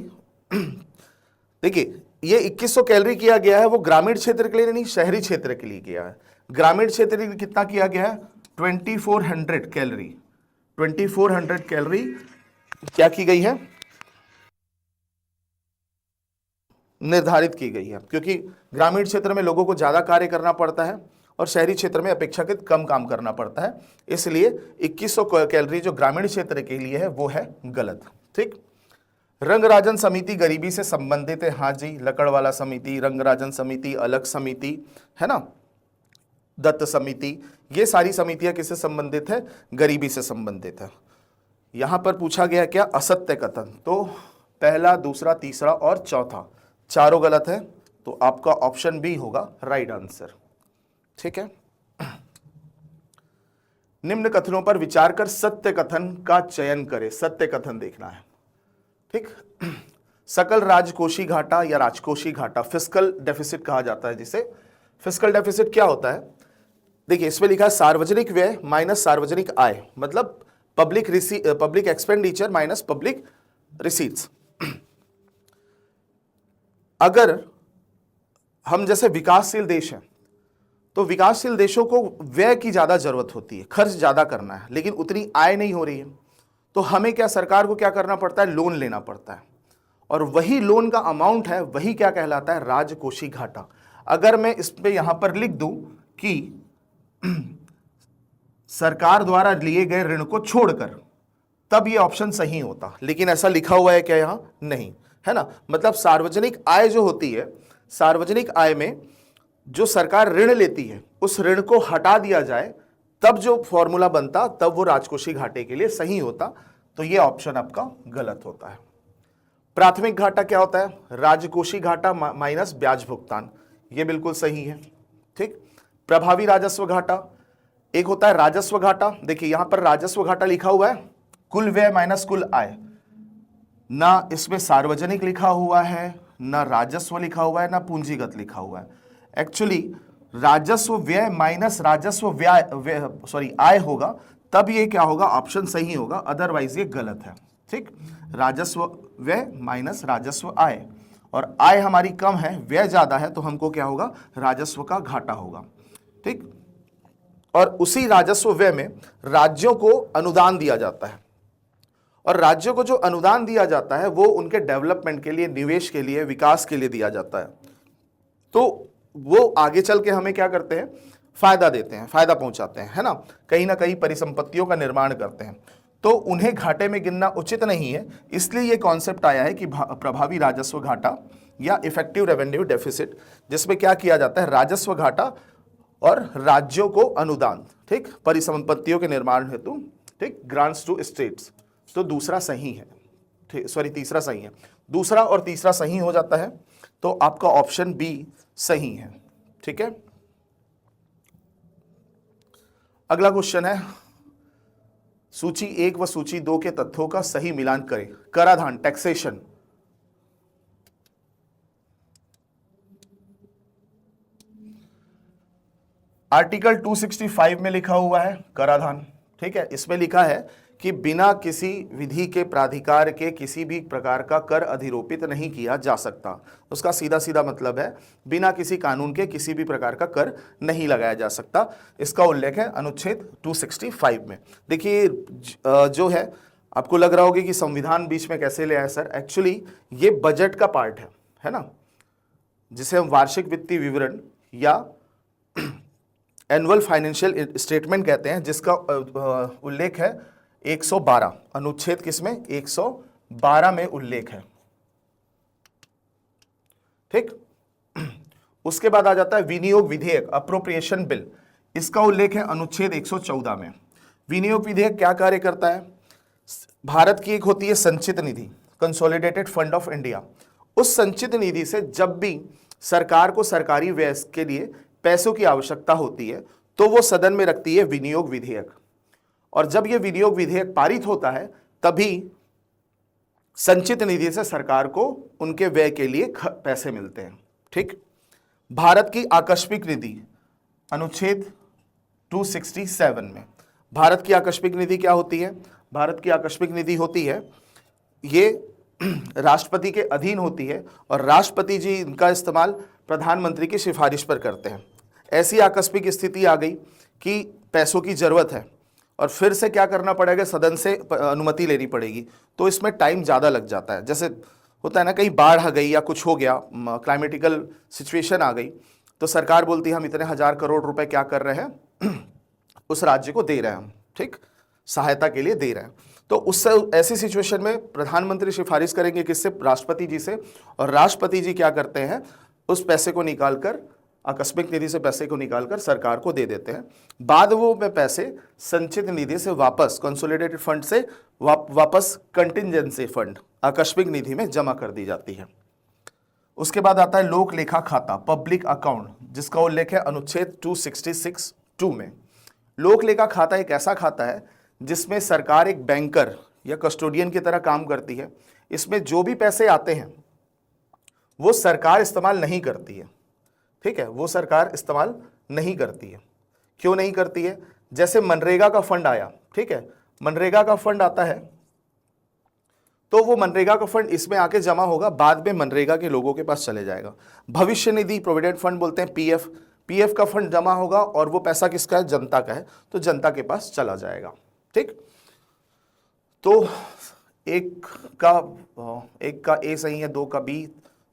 [SPEAKER 1] देखिए, ये 2100 कैलोरी किया गया है वो ग्रामीण क्षेत्र के लिए नहीं, शहरी क्षेत्र के लिए किया है। ग्रामीण क्षेत्र के लिए कितना किया गया है, 2400 कैलोरी, 2400 कैलोरी क्या की गई है, निर्धारित की गई है, क्योंकि ग्रामीण क्षेत्र में लोगों को ज्यादा कार्य करना पड़ता है और शहरी क्षेत्र में अपेक्षाकृत कम काम करना पड़ता है, इसलिए 2100 कैलोरी जो ग्रामीण क्षेत्र के लिए है वो है गलत, ठीक। रंगराजन समिति गरीबी से संबंधित है, हाँ जी, लकड़वाला समिति, रंगराजन समिति, अलग समिति, है ना, दत्त समिति, ये सारी समितियां किससे संबंधित है, गरीबी से संबंधित है। यहां पर पूछा गया क्या, असत्य कथन, तो पहला, दूसरा, तीसरा और चौथा चारों गलत है, तो आपका ऑप्शन बी होगा राइट आंसर, ठीक है। निम्न कथनों पर विचार कर सत्य कथन का चयन करें, सत्य कथन देखना है, ठीक। सकल राजकोषीय घाटा या राजकोषीय घाटा, फिस्कल डेफिसिट कहा जाता है जिसे। फिस्कल डेफिसिट क्या होता है, देखिए इसमें लिखा है सार्वजनिक व्यय माइनस सार्वजनिक आय, मतलब public expenditure minus public receipts. अगर हम जैसे विकासशील देश हैं, तो विकासशील देशों को व्यय की ज्यादा जरूरत होती है, खर्च ज्यादा करना है, लेकिन उतनी आय नहीं हो रही है, तो हमें क्या, सरकार को क्या करना पड़ता है, लोन लेना पड़ता है, और वही लोन का अमाउंट है वही क्या कहलाता है, राजकोषीय घाटा। अगर मैं इस पे यहां पर लिख दूं कि सरकार द्वारा लिए गए ऋण को छोड़कर, तब ये ऑप्शन सही होता, लेकिन ऐसा लिखा हुआ है क्या, यहां नहीं, है ना। मतलब सार्वजनिक आय जो होती है, सार्वजनिक आय में जो सरकार ऋण लेती है उस ऋण को हटा दिया जाए, तब जो फॉर्मूला बनता, तब वो राजकोषीय घाटे के लिए सही होता, तो ये ऑप्शन आपका गलत होता है। प्राथमिक घाटा क्या होता है, राजकोषीय घाटा माइनस ब्याज भुगतान, ये बिल्कुल सही है, ठीक। प्रभावी राजस्व घाटा, एक होता है राजस्व घाटा, देखिए यहां पर राजस्व घाटा लिखा हुआ है कुल व्यय माइनस कुल आय, ना इसमें सार्वजनिक लिखा हुआ है, ना राजस्व लिखा हुआ है, ना पूंजीगत लिखा हुआ है। एक्चुअली राजस्व व्यय माइनस राजस्व आय होगा, तब ये क्या होगा, ऑप्शन सही होगा, अदरवाइज ये गलत है, ठीक। राजस्व व्यय माइनस राजस्व आय, और आय हमारी कम है, व्यय ज्यादा है, तो हमको क्या होगा, राजस्व का घाटा होगा, ठीक। और उसी राजस्व व्यय में राज्यों को अनुदान दिया जाता है, और राज्यों को जो अनुदान दिया जाता है वो उनके डेवलपमेंट के लिए, निवेश के लिए, विकास के लिए दिया जाता है, तो वो आगे चल के हमें क्या करते हैं, फायदा देते हैं, फायदा पहुंचाते हैं, है ना कहीं परिसंपत्तियों का निर्माण करते हैं, तो उन्हें घाटे में गिनना उचित नहीं है। इसलिए ये कॉन्सेप्ट आया है कि प्रभावी राजस्व घाटा या इफेक्टिव रेवेन्यू डेफिसिट, जिसमें क्या किया जाता है, राजस्व घाटा और राज्यों को अनुदान, ठीक, परिसंपत्तियों के निर्माण हेतु, ठीक, ग्रांट्स टू स्टेट्स, तो दूसरा सही है, सॉरी तीसरा सही है, दूसरा और तीसरा सही हो जाता है, तो आपका ऑप्शन बी सही है, ठीक है। अगला क्वेश्चन है, सूची 1 व सूची 2 के तथ्यों का सही मिलान करें। कराधान, टैक्सेशन, आर्टिकल 265 में लिखा हुआ है कराधान, ठीक है। इसमें लिखा है कि बिना किसी विधि के प्राधिकार के किसी भी प्रकार का कर अधिरोपित नहीं किया जा सकता। उसका सीधा सीधा मतलब है बिना किसी कानून के किसी भी प्रकार का कर नहीं लगाया जा सकता। इसका उल्लेख है अनुच्छेद 265 में। देखिए जो है, आपको लग रहा होगा कि संविधान बीच में कैसे ले आया सर, एक्चुअली ये बजट का पार्ट है ना, जिसे हम वार्षिक वित्तीय विवरण या एनुअल फाइनेंशियल स्टेटमेंट कहते हैं, जिसका उल्लेख है 112 अनुच्छेद किसमें, 112 में उल्लेख है, ठीक। उसके बाद आ जाता है विनियोग विधेयक, अप्रोप्रिएशन बिल। इसका उल्लेख है अनुच्छेद 114 में। विनियोग विधेयक क्या कार्य करता है? भारत की एक होती है संचित निधि, कंसोलिडेटेड फंड ऑफ इंडिया। उस संचित निधि से जब भी सरकार को सरकारी व्यय के लिए पैसों की आवश्यकता होती है तो वो सदन में रखती है विनियोग विधेयक, और जब ये विनियोग विधेयक पारित होता है तभी संचित निधि से सरकार को उनके व्यय के लिए पैसे मिलते हैं। ठीक। भारत की आकस्मिक निधि, अनुच्छेद 267 में भारत की आकस्मिक निधि क्या होती है? भारत की आकस्मिक निधि होती है, ये राष्ट्रपति के अधीन होती है और राष्ट्रपति जी इनका इस्तेमाल प्रधानमंत्री की सिफारिश पर करते हैं। ऐसी आकस्मिक स्थिति आ गई कि पैसों की जरूरत है और फिर से क्या करना पड़ेगा, सदन से अनुमति लेनी पड़ेगी, तो इसमें टाइम ज़्यादा लग जाता है। जैसे होता है ना, कहीं बाढ़ आ गई या कुछ हो गया, क्लाइमेटिकल सिचुएशन आ गई, तो सरकार बोलती है हम इतने 1000 करोड़ रुपए क्या कर रहे हैं उस राज्य को दे रहे हैं हम, ठीक, सहायता के लिए दे रहे हैं। तो उससे ऐसी सिचुएशन में प्रधानमंत्री सिफारिश करेंगे किससे? राष्ट्रपति जी से, और राष्ट्रपति जी क्या करते हैं, उस पैसे को निकालकर, आकस्मिक निधि से पैसे को निकालकर सरकार को दे देते हैं। बाद वो पैसे संचित निधि से वापस, कंसोलिडेटेड फंड से वापस कंटिंजेंसी फंड, आकस्मिक निधि में जमा कर दी जाती है। उसके बाद आता है लोक लेखा खाता, पब्लिक अकाउंट, जिसका उल्लेख है अनुच्छेद 266(2) में। लोक लेखा खाता एक ऐसा खाता है जिसमें सरकार एक बैंकर या कस्टोडियन की तरह काम करती है। इसमें जो भी पैसे आते हैं वो सरकार इस्तेमाल नहीं करती है, ठीक है, वो सरकार इस्तेमाल नहीं करती है। क्यों नहीं करती है? जैसे मनरेगा का फंड आया, ठीक है, मनरेगा का फंड आता है तो वो मनरेगा का फंड इसमें आके जमा होगा, बाद में मनरेगा के लोगों के पास चले जाएगा। भविष्य निधि, प्रोविडेंट फंड बोलते हैं, पीएफ का फंड जमा होगा और वो पैसा किसका है? जनता का है, तो जनता के पास चला जाएगा। ठीक। तो एक का ए सही है, 2 का बी,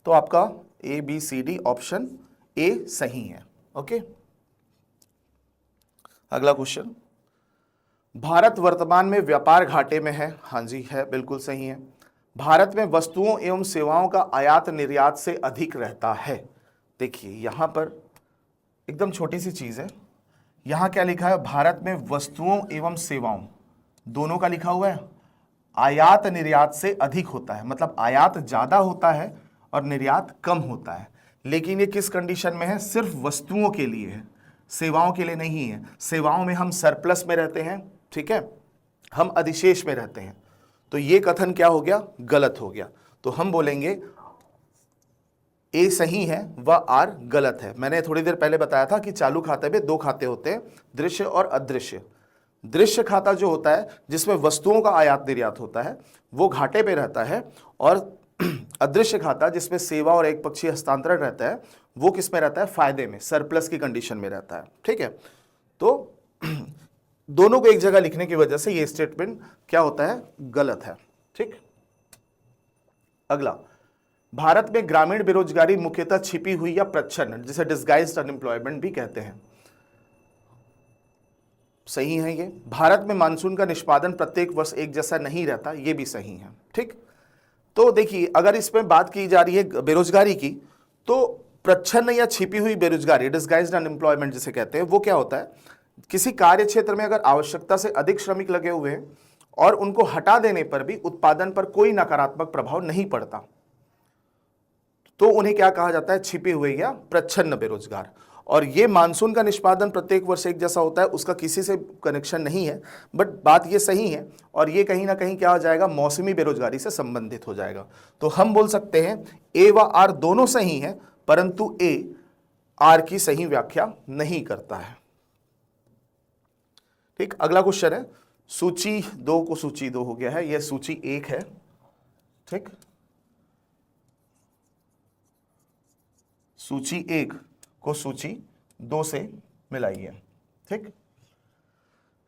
[SPEAKER 1] तो आपका ABCD ऑप्शन ए सही है। ओके। अगला क्वेश्चन, भारत वर्तमान में व्यापार घाटे में है। हाँ जी, है, बिल्कुल सही है। भारत में वस्तुओं एवं सेवाओं का आयात निर्यात से अधिक रहता है। देखिए यहां पर एकदम छोटी सी चीज है, यहां क्या लिखा है? भारत में वस्तुओं एवं सेवाओं दोनों का लिखा हुआ है, आयात निर्यात से अधिक होता है, मतलब आयात ज्यादा होता है और निर्यात कम होता है। लेकिन ये किस कंडीशन में है? सिर्फ वस्तुओं के लिए है, सेवाओं के लिए नहीं है। सेवाओं में हम सरप्लस में रहते हैं, ठीक है, हम अधिशेष में रहते हैं। तो ये कथन क्या हो गया? गलत हो गया। तो हम बोलेंगे ए सही है व आर गलत है। मैंने थोड़ी देर पहले बताया था कि चालू खाते में 2 खाते होते हैं, दृश्य और अदृश्य। दृश्य खाता जो होता है जिसमें वस्तुओं का आयात निर्यात होता है वो घाटे पे रहता है, और अदृश्य खाता जिसमें सेवा और एक पक्षीय हस्तांतरण रहता है वो किस में रहता है? फायदे में, सरप्लस की कंडीशन में रहता है। ठीक है, तो दोनों को एक जगह लिखने की वजह से ये स्टेटमेंट क्या होता है? गलत है। ठीक। अगला, भारत में ग्रामीण बेरोजगारी मुख्यतः छिपी हुई या प्रच्छन्न, जिसे डिस्गाइज्ड अनएम्प्लॉयमेंट भी कहते हैं। सही है ये। भारत में मानसून का निष्पादन प्रत्येक वर्ष एक जैसा नहीं रहता, ये भी सही है। ठीक। तो देखिए, अगर इसमें बात की जा रही है बेरोजगारी की, तो प्रच्छन्न या छिपी हुई बेरोजगारी, डिस्गाइज्ड अनएम्प्लॉयमेंट जिसे कहते हैं, वो क्या होता है? किसी कार्य क्षेत्र में अगर आवश्यकता से अधिक श्रमिक लगे हुए हैं और उनको हटा देने पर भी उत्पादन पर कोई नकारात्मक प्रभाव नहीं पड़ता, तो उन्हें क्या कहा जाता है? छिपे हुए या प्रच्छन्न बेरोजगार। और ये मानसून का निष्पादन प्रत्येक वर्ष एक जैसा होता है, उसका किसी से कनेक्शन नहीं है, बट बात ये सही है, और ये कहीं ना कहीं क्या हो जाएगा? मौसमी बेरोजगारी से संबंधित हो जाएगा। तो हम बोल सकते हैं ए व आर दोनों सही हैं, परंतु ए आर की सही व्याख्या नहीं करता है। ठीक। अगला क्वेश्चन है, सूची 2 को सूची 2 हो गया है, यह सूची 1 है। ठीक, सूची 1 को सूची 2 से मिलाइए। ठीक।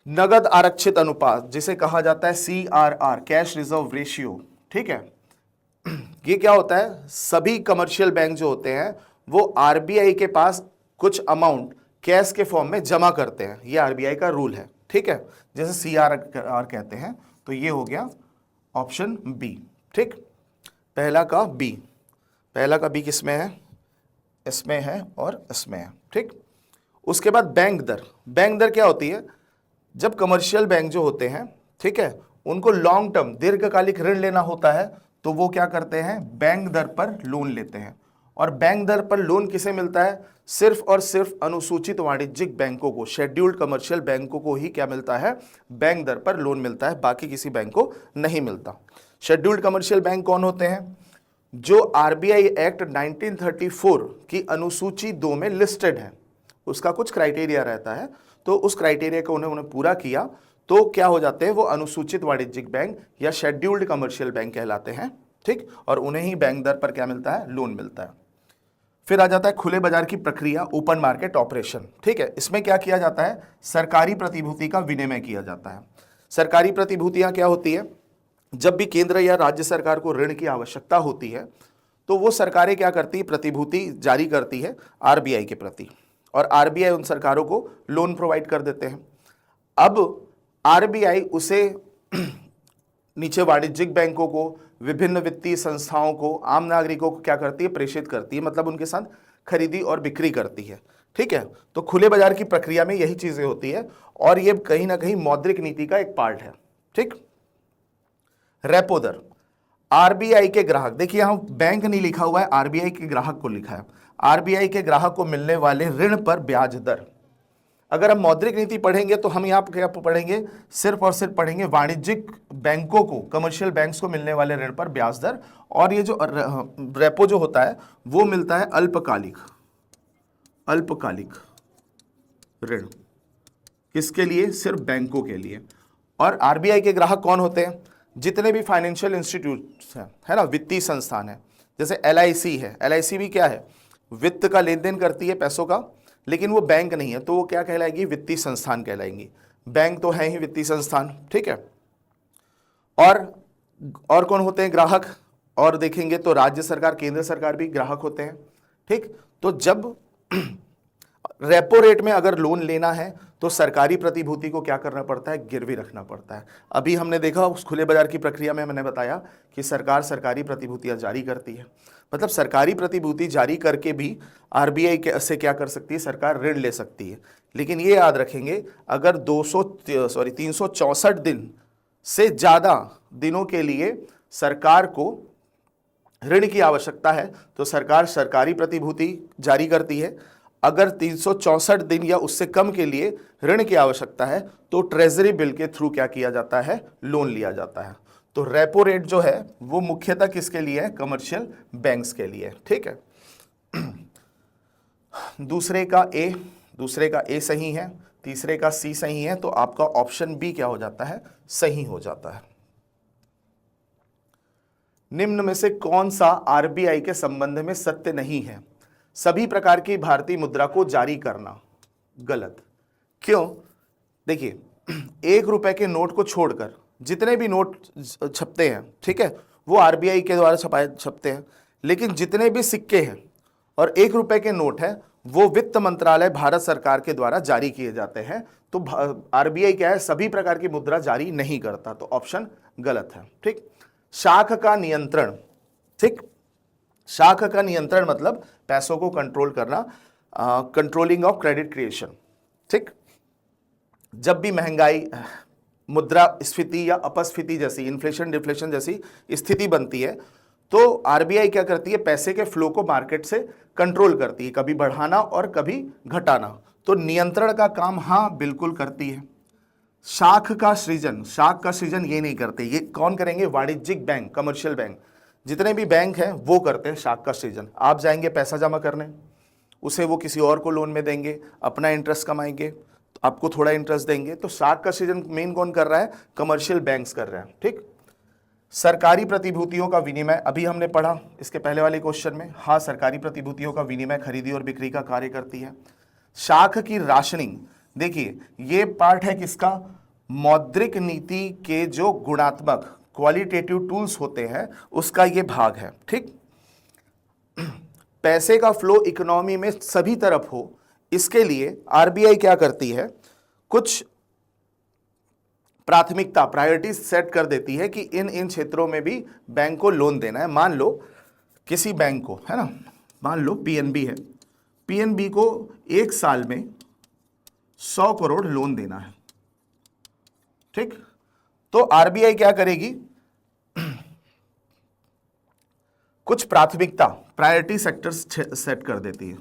[SPEAKER 1] नगद आरक्षित अनुपात, जिसे कहा जाता है CRR, कैश रिजर्व रेशियो। ठीक है, ये क्या होता है? सभी कमर्शियल बैंक जो होते हैं वो RBI के पास कुछ अमाउंट कैश के फॉर्म में जमा करते हैं, ये RBI का रूल है। ठीक है, जैसे CRR कहते हैं। तो ये हो गया ऑप्शन बी। ठीक, पहला का बी, पहला का बी किस में है, इसमें है और इसमें है, ठीक। उसके बाद बैंक दर। बैंक दर क्या होती है, जब कमर्शियल बैंक जो होते हैं, ठीक है, उनको लॉन्ग टर्म दीर्घकालिक ऋण लेना होता है तो वो क्या करते हैं, बैंक दर पर लोन लेते हैं। और बैंक दर पर लोन किसे मिलता है, सिर्फ और सिर्फ अनुसूचित वाणिज्यिक बैंकों को, शेड्यूल्ड कमर्शियल बैंकों को ही क्या मिलता है, बैंक दर पर लोन मिलता है, बाकी किसी बैंक को नहीं मिलता। शेड्यूल्ड कमर्शियल बैंक कौन होते हैं, जो आरबीआई एक्ट 1934 की अनुसूची 2 में लिस्टेड है। उसका कुछ क्राइटेरिया रहता है, तो उस क्राइटेरिया को उन्होंने पूरा किया तो क्या हो जाते हैं, वो अनुसूचित वाणिज्यिक बैंक या शेड्यूल्ड कमर्शियल बैंक कहलाते हैं, ठीक। और उन्हें ही बैंक दर पर क्या मिलता है, लोन मिलता है। फिर आ जाता है खुले बाजार की प्रक्रिया, ओपन मार्केट ऑपरेशन, ठीक है। इसमें क्या किया जाता है, सरकारी प्रतिभूति का विनिमय किया जाता है। सरकारी प्रतिभूतियां क्या होती है, जब भी केंद्र या राज्य सरकार को ऋण की आवश्यकता होती है तो वो सरकारें क्या करती है, प्रतिभूति जारी करती है आरबीआई के प्रति, और आरबीआई उन सरकारों को लोन प्रोवाइड कर देते हैं। अब आरबीआई उसे नीचे वाणिज्यिक बैंकों को, विभिन्न वित्तीय संस्थाओं को, आम नागरिकों को क्या करती है, प्रेषित करती है, मतलब उनके साथ खरीदी और बिक्री करती है, ठीक है। तो खुले बाजार की प्रक्रिया में यही चीजें होती है और ये कहीं ना कहीं मौद्रिक नीति का एक पार्ट है, ठीक। रेपो दर, आरबीआई के ग्राहक, देखिए यहां बैंक नहीं लिखा हुआ है, आरबीआई के ग्राहक को लिखा है। आरबीआई के ग्राहक को मिलने वाले ऋण पर ब्याज दर। अगर हम मौद्रिक नीति पढ़ेंगे तो हम यहाँ पर क्या पढ़ेंगे, सिर्फ और सिर्फ पढ़ेंगे वाणिज्यिक बैंकों को, कमर्शियल बैंक्स को मिलने वाले ऋण पर ब्याज दर। और ये जो रेपो जो होता है वो मिलता है अल्पकालिक ऋण, किसके लिए, सिर्फ बैंकों के लिए। और आरबीआई के ग्राहक कौन होते हैं, जितने भी फाइनेंशियल इंस्टीट्यूट्स हैं, है ना, वित्तीय संस्थान है, जैसे एलआईसी है। एलआईसी भी क्या है, वित्त का लेन देन करती है पैसों का, लेकिन वो बैंक नहीं है, तो वो क्या कहलाएगी, वित्तीय संस्थान कहलाएंगी। बैंक तो है ही वित्तीय संस्थान, ठीक है। और कौन होते हैं ग्राहक, और देखेंगे तो राज्य सरकार, केंद्र सरकार भी ग्राहक होते हैं, ठीक। तो जब रेपो रेट में अगर लोन लेना है तो सरकारी प्रतिभूति को क्या करना पड़ता है, गिरवी रखना पड़ता है। अभी हमने देखा उस खुले बाजार की प्रक्रिया में मैंने बताया कि सरकार सरकारी प्रतिभूतियां जारी करती है, मतलब सरकारी प्रतिभूति जारी करके भी आरबीआई से क्या कर सकती है, सरकार ऋण ले सकती है। लेकिन ये याद रखेंगे, अगर 364 दिन से ज़्यादा दिनों के लिए सरकार को ऋण की आवश्यकता है तो सरकार सरकारी प्रतिभूति जारी करती है। अगर 364 दिन या उससे कम के लिए ऋण की आवश्यकता है तो ट्रेजरी बिल के थ्रू क्या किया जाता है, लोन लिया जाता है। तो रेपो रेट जो है वो मुख्यतः किसके लिए है, कमर्शियल बैंक्स के लिए, ठीक है। दूसरे का ए सही है, तीसरे का सी सही है, तो आपका ऑप्शन बी क्या हो जाता है, सही हो जाता है। निम्न में से कौन सा आरबीआई के संबंध में सत्य नहीं है, सभी प्रकार की भारतीय मुद्रा को जारी करना, गलत। क्यों, देखिए 1 रुपए के नोट को छोड़कर जितने भी नोट छपते हैं, ठीक है, वो आरबीआई के द्वारा छपते हैं। लेकिन जितने भी सिक्के हैं और 1 रुपए के नोट हैं वो वित्त मंत्रालय भारत सरकार के द्वारा जारी किए जाते हैं। तो आरबीआई क्या है, सभी प्रकार की मुद्रा जारी नहीं करता, तो ऑप्शन गलत है, ठीक। शाख का नियंत्रण, ठीक, शाख का नियंत्रण मतलब पैसों को कंट्रोल करना, कंट्रोलिंग ऑफ क्रेडिट क्रिएशन, ठीक। जब भी महंगाई, मुद्रास्फीति या अपस्फीति जैसी, इन्फ्लेशन डिफ्लेशन जैसी स्थिति बनती है तो आरबीआई क्या करती है, पैसे के फ्लो को मार्केट से कंट्रोल करती है, कभी बढ़ाना और कभी घटाना। तो नियंत्रण का काम हाँ बिल्कुल करती है। शाख का सृजन ये नहीं करते, ये कौन करेंगे, वाणिज्यिक बैंक, कमर्शियल बैंक, जितने भी बैंक हैं वो करते हैं शाख का सृजन। आप जाएंगे पैसा जमा करने, उसे वो किसी और को लोन में देंगे, अपना इंटरेस्ट कमाएंगे, तो आपको थोड़ा इंटरेस्ट देंगे। तो शाख का सृजन मेन कौन कर रहा है, कमर्शियल बैंक्स कर रहे हैं, ठीक। सरकारी प्रतिभूतियों का विनिमय अभी हमने पढ़ा इसके पहले वाले क्वेश्चन में, हाँ सरकारी प्रतिभूतियों का विनिमय खरीदी और बिक्री का कार्य करती है। शाख की राशनिंग, देखिए ये पार्ट है किसका, मौद्रिक नीति के जो गुणात्मक क्वालिटेटिव टूल्स होते हैं उसका ये भाग है, ठीक। पैसे का फ्लो इकोनॉमी में सभी तरफ हो, इसके लिए आरबीआई क्या करती है, कुछ प्राथमिकता, प्रायोरिटीज सेट कर देती है कि इन क्षेत्रों में भी बैंक को लोन देना है। मान लो किसी बैंक को, है ना, मान लो पीएनबी है, पीएनबी को एक साल में 100 करोड़ लोन देना है, ठीक। तो आरबीआई क्या करेगी, कुछ प्राथमिकता, प्रायोरिटी सेक्टर्स सेट कर देती है,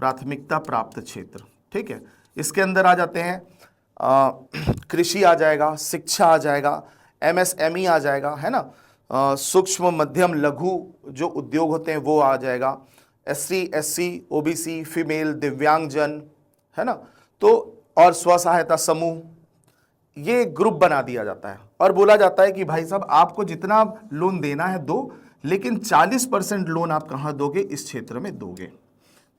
[SPEAKER 1] प्राथमिकता प्राप्त क्षेत्र, ठीक है। इसके अंदर आ जाते हैं कृषि आ जाएगा, शिक्षा आ जाएगा, एमएसएमई आ जाएगा, है ना, सूक्ष्म मध्यम लघु जो उद्योग होते हैं वो आ जाएगा, एससी एससी ओबीसी फीमेल दिव्यांगजन, है ना, तो और स्व सहायता समूह, ये ग्रुप बना दिया जाता है और बोला जाता है कि भाई साहब आपको जितना लोन देना है दो, लेकिन 40% लोन आप कहाँ दोगे, इस क्षेत्र में दोगे।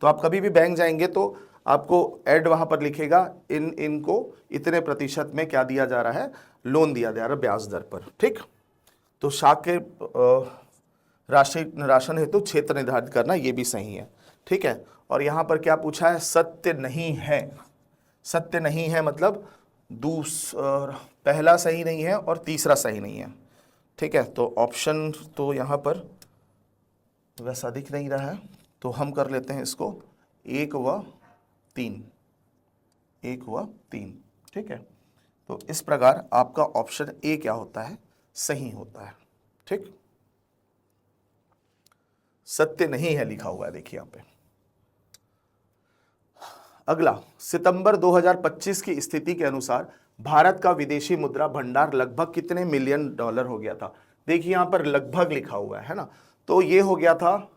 [SPEAKER 1] तो आप कभी भी बैंक जाएंगे तो आपको ऐड वहां पर लिखेगा इनको इतने प्रतिशत में क्या दिया जा रहा है, लोन दिया जा रहा है ब्याज दर पर, ठीक। तो शाख के राशन हेतु क्षेत्र निर्धारित करना ये भी सही है, ठीक है। और यहां पर क्या पूछा है, सत्य नहीं है, सत्य नहीं है मतलब पहला सही नहीं है और तीसरा सही नहीं है, ठीक है। तो ऑप्शन तो यहाँ पर वैसा दिख नहीं रहा है, तो हम कर लेते हैं इसको 1 व 3, 1 व 3, ठीक है। तो इस प्रकार आपका ऑप्शन ए क्या होता है, सही होता है, ठीक। सत्य नहीं है लिखा हुआ है, देखिए यहाँ पे। अगला, सितंबर 2025 की स्थिति के अनुसार भारत का विदेशी मुद्रा भंडार लगभग कितने मिलियन डॉलर हो गया था। देखिए यहां पर लगभग लिखा हुआ है ना, तो ये हो गया था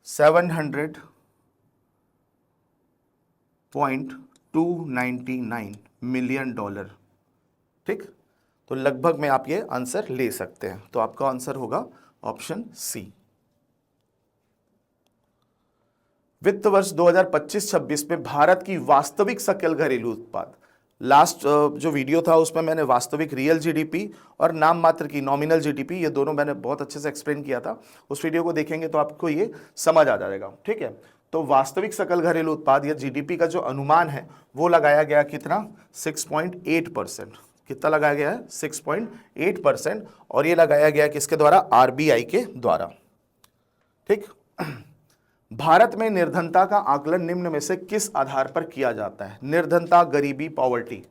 [SPEAKER 1] 700.299 मिलियन डॉलर, ठीक। तो लगभग में आप ये आंसर ले सकते हैं, तो आपका आंसर होगा ऑप्शन सी। वित्त वर्ष 2025-26 में भारत की वास्तविक सकल घरेलू उत्पाद, लास्ट जो वीडियो था उसमें मैंने वास्तविक रियल जीडीपी और नाम मात्र की नॉमिनल जीडीपी, ये दोनों मैंने बहुत अच्छे से एक्सप्लेन किया था, उस वीडियो को देखेंगे तो आपको ये समझ आ जाएगा, ठीक है। तो वास्तविक सकल घरेलू उत्पाद या जीडीपी का जो अनुमान है वो लगाया गया कितना, 6.8%। कितना लगाया गया है, 6.8%, और ये लगाया गया किसके द्वारा, आरबीआई के द्वारा, ठीक। भारत में निर्धनता का आकलन निम्न में से किस आधार पर किया जाता है, निर्धनता, गरीबी, पॉवर्टी,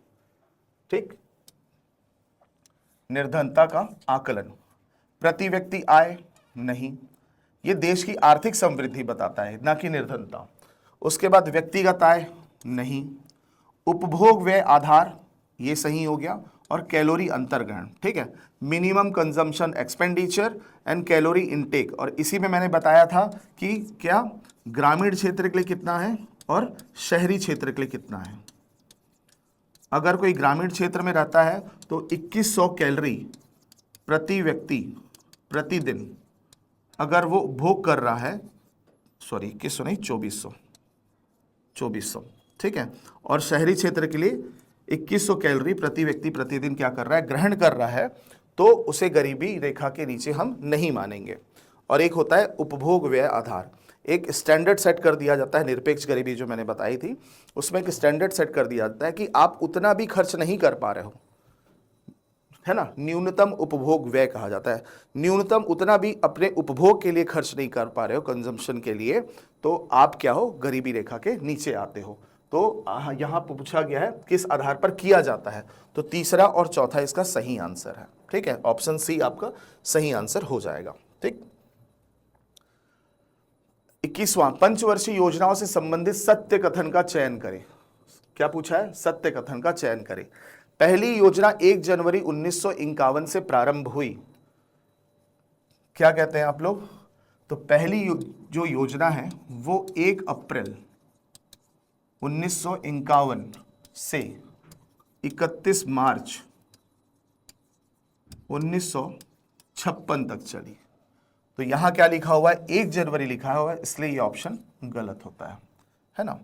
[SPEAKER 1] ठीक। निर्धनता का आकलन, प्रति व्यक्ति आय नहीं, ये देश की आर्थिक समृद्धि बताता है, ना कि निर्धनता। उसके बाद व्यक्तिगत आय नहीं, उपभोग व्यय आधार, ये सही हो गया, और कैलोरी अंतर्ग्रहण, ठीक है। Minimum consumption expenditure and calorie intake, और इसी में मैंने बताया था कि क्या ग्रामीण क्षेत्र के लिए कितना है और शहरी क्षेत्र के लिए कितना है। अगर कोई ग्रामीण क्षेत्र में रहता है तो 2100 कैलोरी प्रति व्यक्ति प्रतिदिन अगर वो उपभोग कर रहा है, सॉरी 2100 नहीं 2400, ठीक है। और शहरी क्षेत्र के लिए 2100 कैलोरी प्रति व्यक्ति प्रतिदिन क्या कर रहा है, ग्रहण कर रहा है, तो उसे गरीबी रेखा के नीचे हम नहीं मानेंगे। और एक होता है उपभोग व्यय आधार, एक स्टैंडर्ड सेट कर दिया जाता है, निरपेक्ष गरीबी जो मैंने बताई थी उसमें एक स्टैंडर्ड सेट कर दिया जाता है कि आप उतना भी खर्च नहीं कर पा रहे हो, है ना, न्यूनतम उपभोग व्यय कहा जाता है। न्यूनतम उतना भी अपने उपभोग के लिए खर्च नहीं कर पा रहे हो, कंजम्पशन के लिए, तो आप क्या हो, गरीबी रेखा के नीचे आते हो। तो यहाँ पूछा गया है किस आधार पर किया जाता है, तो तीसरा और चौथा इसका सही आंसर है, ठीक है। ऑप्शन सी आपका सही आंसर हो जाएगा, ठीक। 21वां, पंचवर्षीय योजनाओं से संबंधित सत्य कथन का चयन करें। क्या पूछा है, सत्य कथन का चयन करें। पहली योजना 1 जनवरी 1951 से प्रारंभ हुई, क्या कहते हैं आप लोग, तो पहली जो योजना है वो 1 अप्रैल 1951 से 31 मार्च 1956 तक चली। तो यहां क्या लिखा हुआ है, 1 जनवरी लिखा हुआ है, इसलिए ये ऑप्शन गलत होता है ना।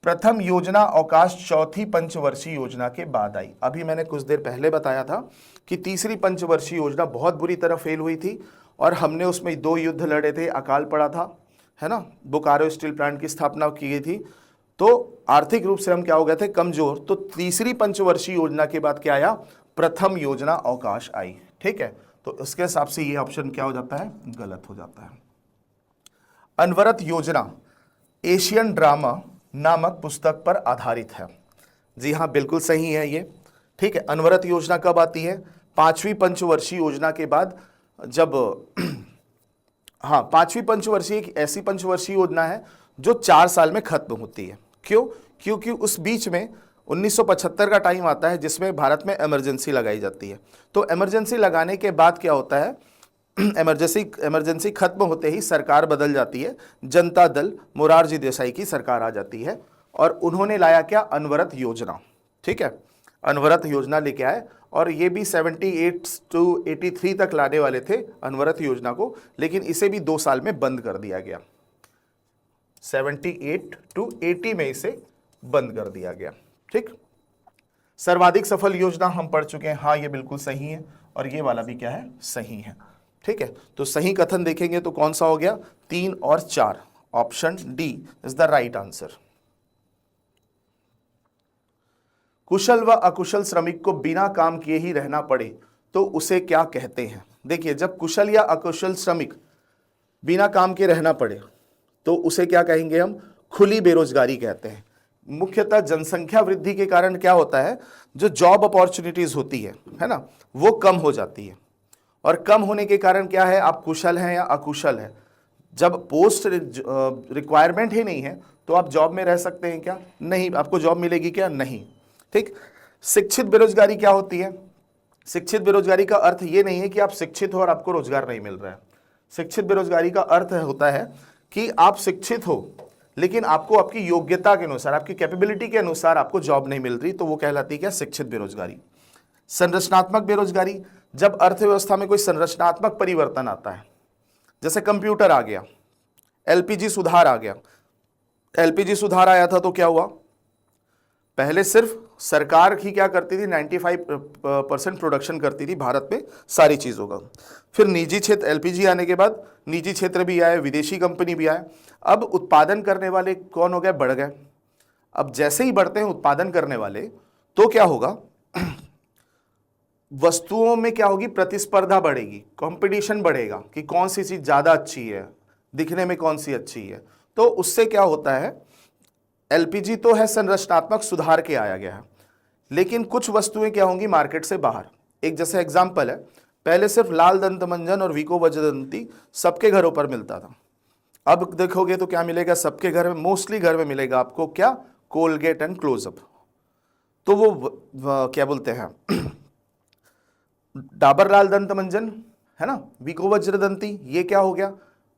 [SPEAKER 1] प्रथम योजना अवकाश चौथी पंचवर्षीय योजना के बाद आई। अभी मैंने कुछ देर पहले बताया था कि तीसरी पंचवर्षीय योजना बहुत बुरी तरह फेल हुई थी और हमने उसमें 2 युद्ध लड़े थे, अकाल पड़ा था, है ना, बोकारो स्टील प्लांट की स्थापना की गई थी, तो आर्थिक रूप से हम क्या हो गए थे, कमजोर। तो तीसरी पंचवर्षीय योजना के बाद क्या आया, प्रथम योजना अवकाश आई, ठीक है। तो इसके हिसाब से ये ऑप्शन क्या हो जाता है, गलत हो जाता है, अनवरत योजना एशियन ड्रामा नामक पुस्तक पर आधारित है। जी हाँ, बिल्कुल सही है ये। ठीक है, अनवरत योजना कब आती है? 5वीं पंचवर्षीय योजना के बाद, जब हाँ, 5वीं पंचवर्षीय एक ऐसी पंचवर्षीय योजना है जो 4 साल में खत्म होती है। क्यों? क्योंकि उस बीच में 1975 का टाइम आता है जिसमें भारत में इमरजेंसी लगाई जाती है। तो इमरजेंसी लगाने के बाद क्या होता है, इमरजेंसी खत्म होते ही सरकार बदल जाती है, जनता दल मोरारजी देसाई की सरकार आ जाती है और उन्होंने लाया क्या? अनवरत योजना। ठीक है, अनवरत योजना लेके आए और ये भी 78 to 83 तक लाने वाले थे अनवरत योजना को, लेकिन इसे भी 2 साल में बंद कर दिया गया। 78 to 80 में इसे बंद कर दिया गया। ठीक, सर्वाधिक सफल योजना हम पढ़ चुके हैं। हाँ, ये बिल्कुल सही है और ये वाला भी क्या है? सही है। ठीक है, तो सही कथन देखेंगे तो कौन सा हो गया? 3 और 4, option D is the right answer. कुशल व अकुशल श्रमिक को बिना काम किए ही रहना पड़े तो उसे क्या कहते हैं? देखिए, जब कुशल या अकुशल श्रमिक बिना काम के रहना पड़े तो उसे क्या कहेंगे हम? खुली बेरोजगारी कहते हैं। मुख्यतः जनसंख्या वृद्धि के कारण क्या होता है, जो जॉब अपॉर्चुनिटीज होती है ना, वो कम हो जाती है और कम होने के कारण क्या है, आप कुशल हैं या अकुशल हैं, जब पोस्ट रिक्वायरमेंट ही नहीं है तो आप जॉब में रह सकते हैं क्या? नहीं। आपको जॉब मिलेगी क्या? नहीं। ठीक। शिक्षित बेरोजगारी क्या होती है? शिक्षित बेरोजगारी का अर्थ ये नहीं है कि आप शिक्षित हो और आपको रोजगार नहीं मिल रहा है। शिक्षित बेरोजगारी का अर्थ होता है कि आप शिक्षित हो लेकिन आपको आपकी योग्यता के अनुसार, आपकी कैपेबिलिटी के अनुसार आपको जॉब नहीं मिल रही, तो वो कहलाती है क्या? शिक्षित बेरोजगारी। संरचनात्मक बेरोजगारी, जब अर्थव्यवस्था में कोई संरचनात्मक परिवर्तन आता है, जैसे कंप्यूटर आ गया, एलपीजी सुधार आ गया। एलपीजी सुधार आया था तो क्या हुआ? पहले सिर्फ सरकार ही क्या करती थी? 95% प्रोडक्शन करती थी भारत में सारी चीज़ों का। फिर निजी क्षेत्र, एलपीजी आने के बाद निजी क्षेत्र भी आए, विदेशी कंपनी भी आए। अब उत्पादन करने वाले कौन हो गए? बढ़ गए। अब जैसे ही बढ़ते हैं उत्पादन करने वाले, तो क्या होगा? वस्तुओं में क्या होगी? प्रतिस्पर्धा बढ़ेगी, कंपटीशन बढ़ेगा कि कौन सी चीज ज्यादा अच्छी है, दिखने में कौन सी अच्छी है। तो उससे क्या होता है, एलपीजी तो है संरचनात्मक सुधार के आया गया है, लेकिन कुछ वस्तुएं क्या होंगी मार्केट से बाहर। एक जैसे एग्जांपल है, पहले सिर्फ लाल दंत मंजन और वीको वज्रदंती सबके घरों पर मिलता था। अब देखोगे तो क्या मिलेगा? सबके घर में, मोस्टली घर में मिलेगा आपको क्या? Colgate and Closeup. तो वो क्या बोलते हैं, डाबर लाल दंत मंजन है ना, वीको वज्रदंती, ये क्या हो गया?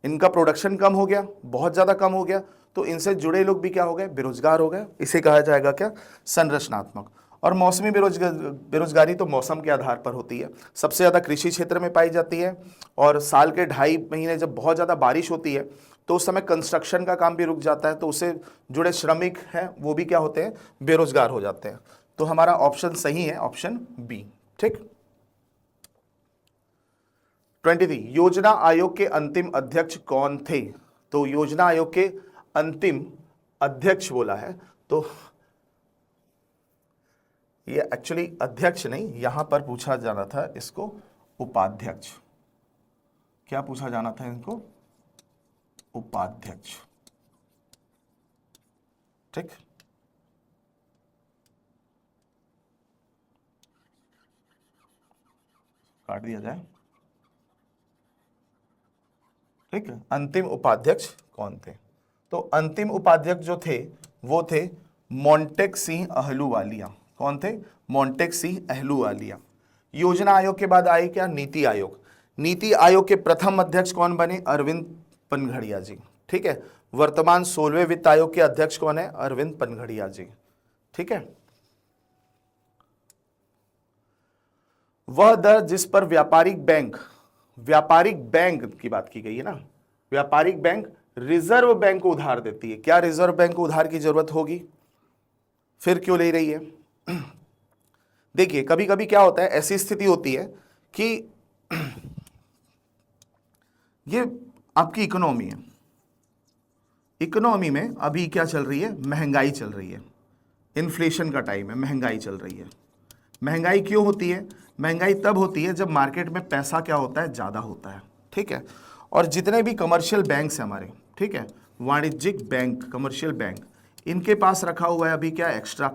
[SPEAKER 1] इनका प्रोडक्शन कम हो गया, बहुत ज्यादा कम हो गया, तो इनसे जुड़े लोग भी क्या हो गए? बेरोजगार हो गए। इसे कहा जाएगा क्या? संरचनात्मक। और मौसमी बेरोजगारी तो मौसम के आधार पर होती है, सबसे ज्यादा कृषि क्षेत्र में पाई जाती है। और साल के 2.5 महीने जब बहुत ज्यादा बारिश होती है तो उस समय कंस्ट्रक्शन का काम भी रुक जाता है, तो उससे जुड़े श्रमिक हैं वो भी क्या होते हैं? बेरोजगार हो जाते हैं। तो हमारा ऑप्शन सही है, ऑप्शन बी। ठीक। 23, योजना आयोग के अंतिम अध्यक्ष कौन थे? तो योजना आयोग के अंतिम अध्यक्ष बोला है, तो ये एक्चुअली अध्यक्ष नहीं, यहां पर पूछा जाना था इसको उपाध्यक्ष। क्या पूछा जाना था इनको? उपाध्यक्ष। ठीक। काट दिया जाए। ठीक है, अंतिम उपाध्यक्ष कौन थे? तो अंतिम उपाध्यक्ष जो थे वो थे मोंटेक सिंह अहलूवालिया। कौन थे? मोंटेक सिंह अहलूवालिया। योजना आयोग के बाद आई क्या? नीति आयोग। नीति आयोग के प्रथम अध्यक्ष कौन बने? अरविंद पनघड़िया जी। ठीक है, वर्तमान 16वें वित्त आयोग के अध्यक्ष कौन है? अरविंद पनघड़िया जी। ठीक है, वह दर जिस पर व्यापारिक बैंक की बात की गई है ना, व्यापारिक बैंक रिजर्व बैंक को उधार देती है। क्या रिजर्व बैंक को उधार की जरूरत होगी? फिर क्यों ले रही है? देखिए, कभी कभी क्या होता है, ऐसी स्थिति होती है कि ये आपकी इकोनॉमी है, इकोनॉमी में अभी क्या चल रही है? महंगाई चल रही है, इन्फ्लेशन का टाइम है, महंगाई चल रही है। महंगाई क्यों होती है? महंगाई तब होती है जब मार्केट में पैसा क्या होता है? ज़्यादा होता है। ठीक है, और जितने भी कमर्शियल बैंक्स हैं हमारे, ठीक है, वाणिज्यिक बैंक, कमर्शियल बैंक, इनके पास रखा हुआ है अभी क्या, एक्स्ट्रा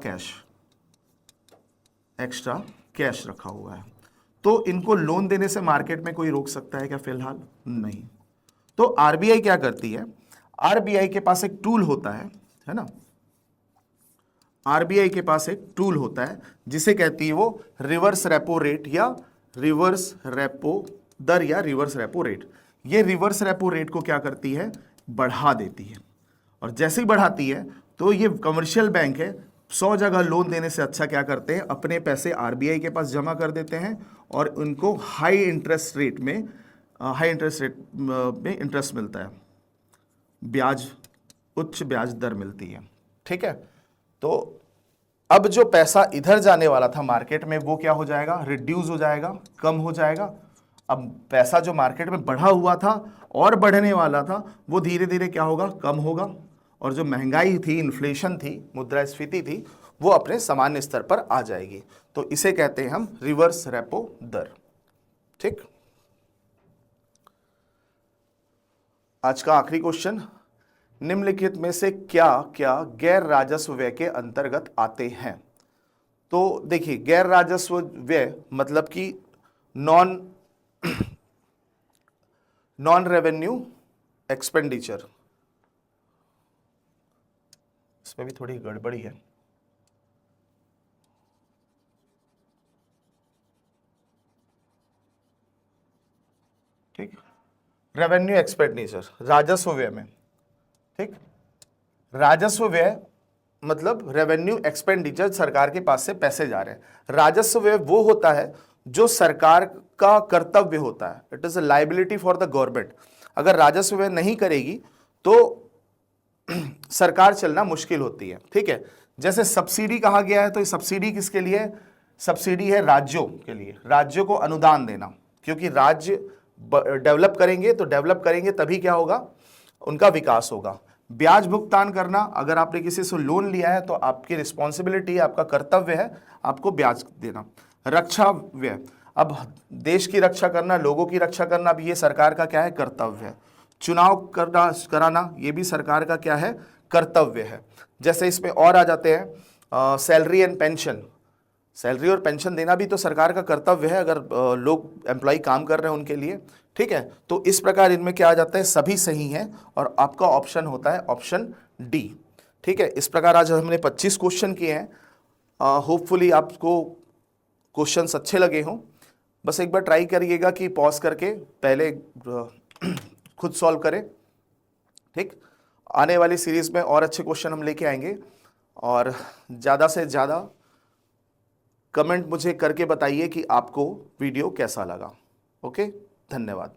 [SPEAKER 1] कैश रखा हुआ है, तो इनको लोन देने से मार्केट में कोई रोक सकता है क्या? फिलहाल नहीं। तो आरबीआई क्या करती है, आरबीआई के पास एक टूल होता है ना, आरबीआई के पास एक टूल होता है जिसे कहती है वो रिवर्स रेपो रेट या रिवर्स रेपो दर या रिवर्स रेपो रेट। ये रिवर्स रेपो रेट को क्या करती है, बढ़ा देती है, और जैसे ही बढ़ाती है तो ये कमर्शियल बैंक है, 100 जगह लोन देने से अच्छा क्या करते हैं, अपने पैसे आरबीआई के पास जमा कर देते हैं और उनको हाई इंटरेस्ट रेट में इंटरेस्ट मिलता है, ब्याज, उच्च ब्याज दर मिलती है। ठीक है, तो अब जो पैसा इधर जाने वाला था मार्केट में वो क्या हो जाएगा, रिड्यूस हो जाएगा, कम हो जाएगा। अब पैसा जो मार्केट में बढ़ा हुआ था और बढ़ने वाला था वो धीरे धीरे क्या होगा, कम होगा, और जो महंगाई थी, इन्फ्लेशन थी, मुद्रास्फीति थी, वो अपने सामान्य स्तर पर आ जाएगी। तो इसे कहते हैं हम रिवर्स रेपो दर। ठीक, आज का आखिरी क्वेश्चन, निम्नलिखित में से क्या क्या गैर राजस्व व्यय के अंतर्गत आते हैं? तो देखिए, गैर राजस्व व्यय मतलब कि नॉन रेवेन्यू एक्सपेंडिचर, इसमें भी थोड़ी गड़बड़ी है। ठीक, रेवेन्यू एक्सपेंडिचर राजस्व व्यय में। ठीक, राजस्व व्यय मतलब रेवेन्यू एक्सपेंडिचर, सरकार के पास से पैसे जा रहे हैं। राजस्व व्यय वो होता है जो सरकार का कर्तव्य होता है, it is a liability for the government. अगर राजस्व व्यय नहीं करेगी तो सरकार चलना मुश्किल होती है। ठीक है, जैसे सब्सिडी कहा गया है, तो ये सब्सिडी किसके लिए? सब्सिडी है राज्यों के लिए, राज्यों को अनुदान देना, क्योंकि राज्य डेवलप करेंगे तभी क्या होगा, उनका विकास होगा। ब्याज भुगतान करना, अगर आपने किसी से लोन लिया है तो आपकी रिस्पॉन्सिबिलिटी है, आपका कर्तव्य है आपको ब्याज देना। रक्षा व्यय, अब देश की रक्षा करना, लोगों की रक्षा करना, अब ये सरकार का क्या है, कर्तव्य है। चुनाव कराना, ये भी सरकार का क्या है, कर्तव्य है। जैसे इसमें और आ जाते हैं सैलरी एंड पेंशन, सैलरी और पेंशन देना भी तो सरकार का कर्तव्य है, अगर लोग एम्प्लॉय काम कर रहे हैं उनके लिए। ठीक है, तो इस प्रकार इनमें क्या आ जाता है, सभी सही है, और आपका ऑप्शन होता है ऑप्शन डी। ठीक है, इस प्रकार आज हमने 25 क्वेश्चन किए हैं। होपफुली आपको क्वेश्चंस अच्छे लगे हों। बस एक बार ट्राई करिएगा कि पॉज करके पहले खुद सॉल्व करें। ठीक, आने वाली सीरीज में और अच्छे क्वेश्चन हम लेके आएंगे, और ज़्यादा से ज़्यादा कमेंट मुझे करके बताइए कि आपको वीडियो कैसा लगा। ओके, धन्यवाद।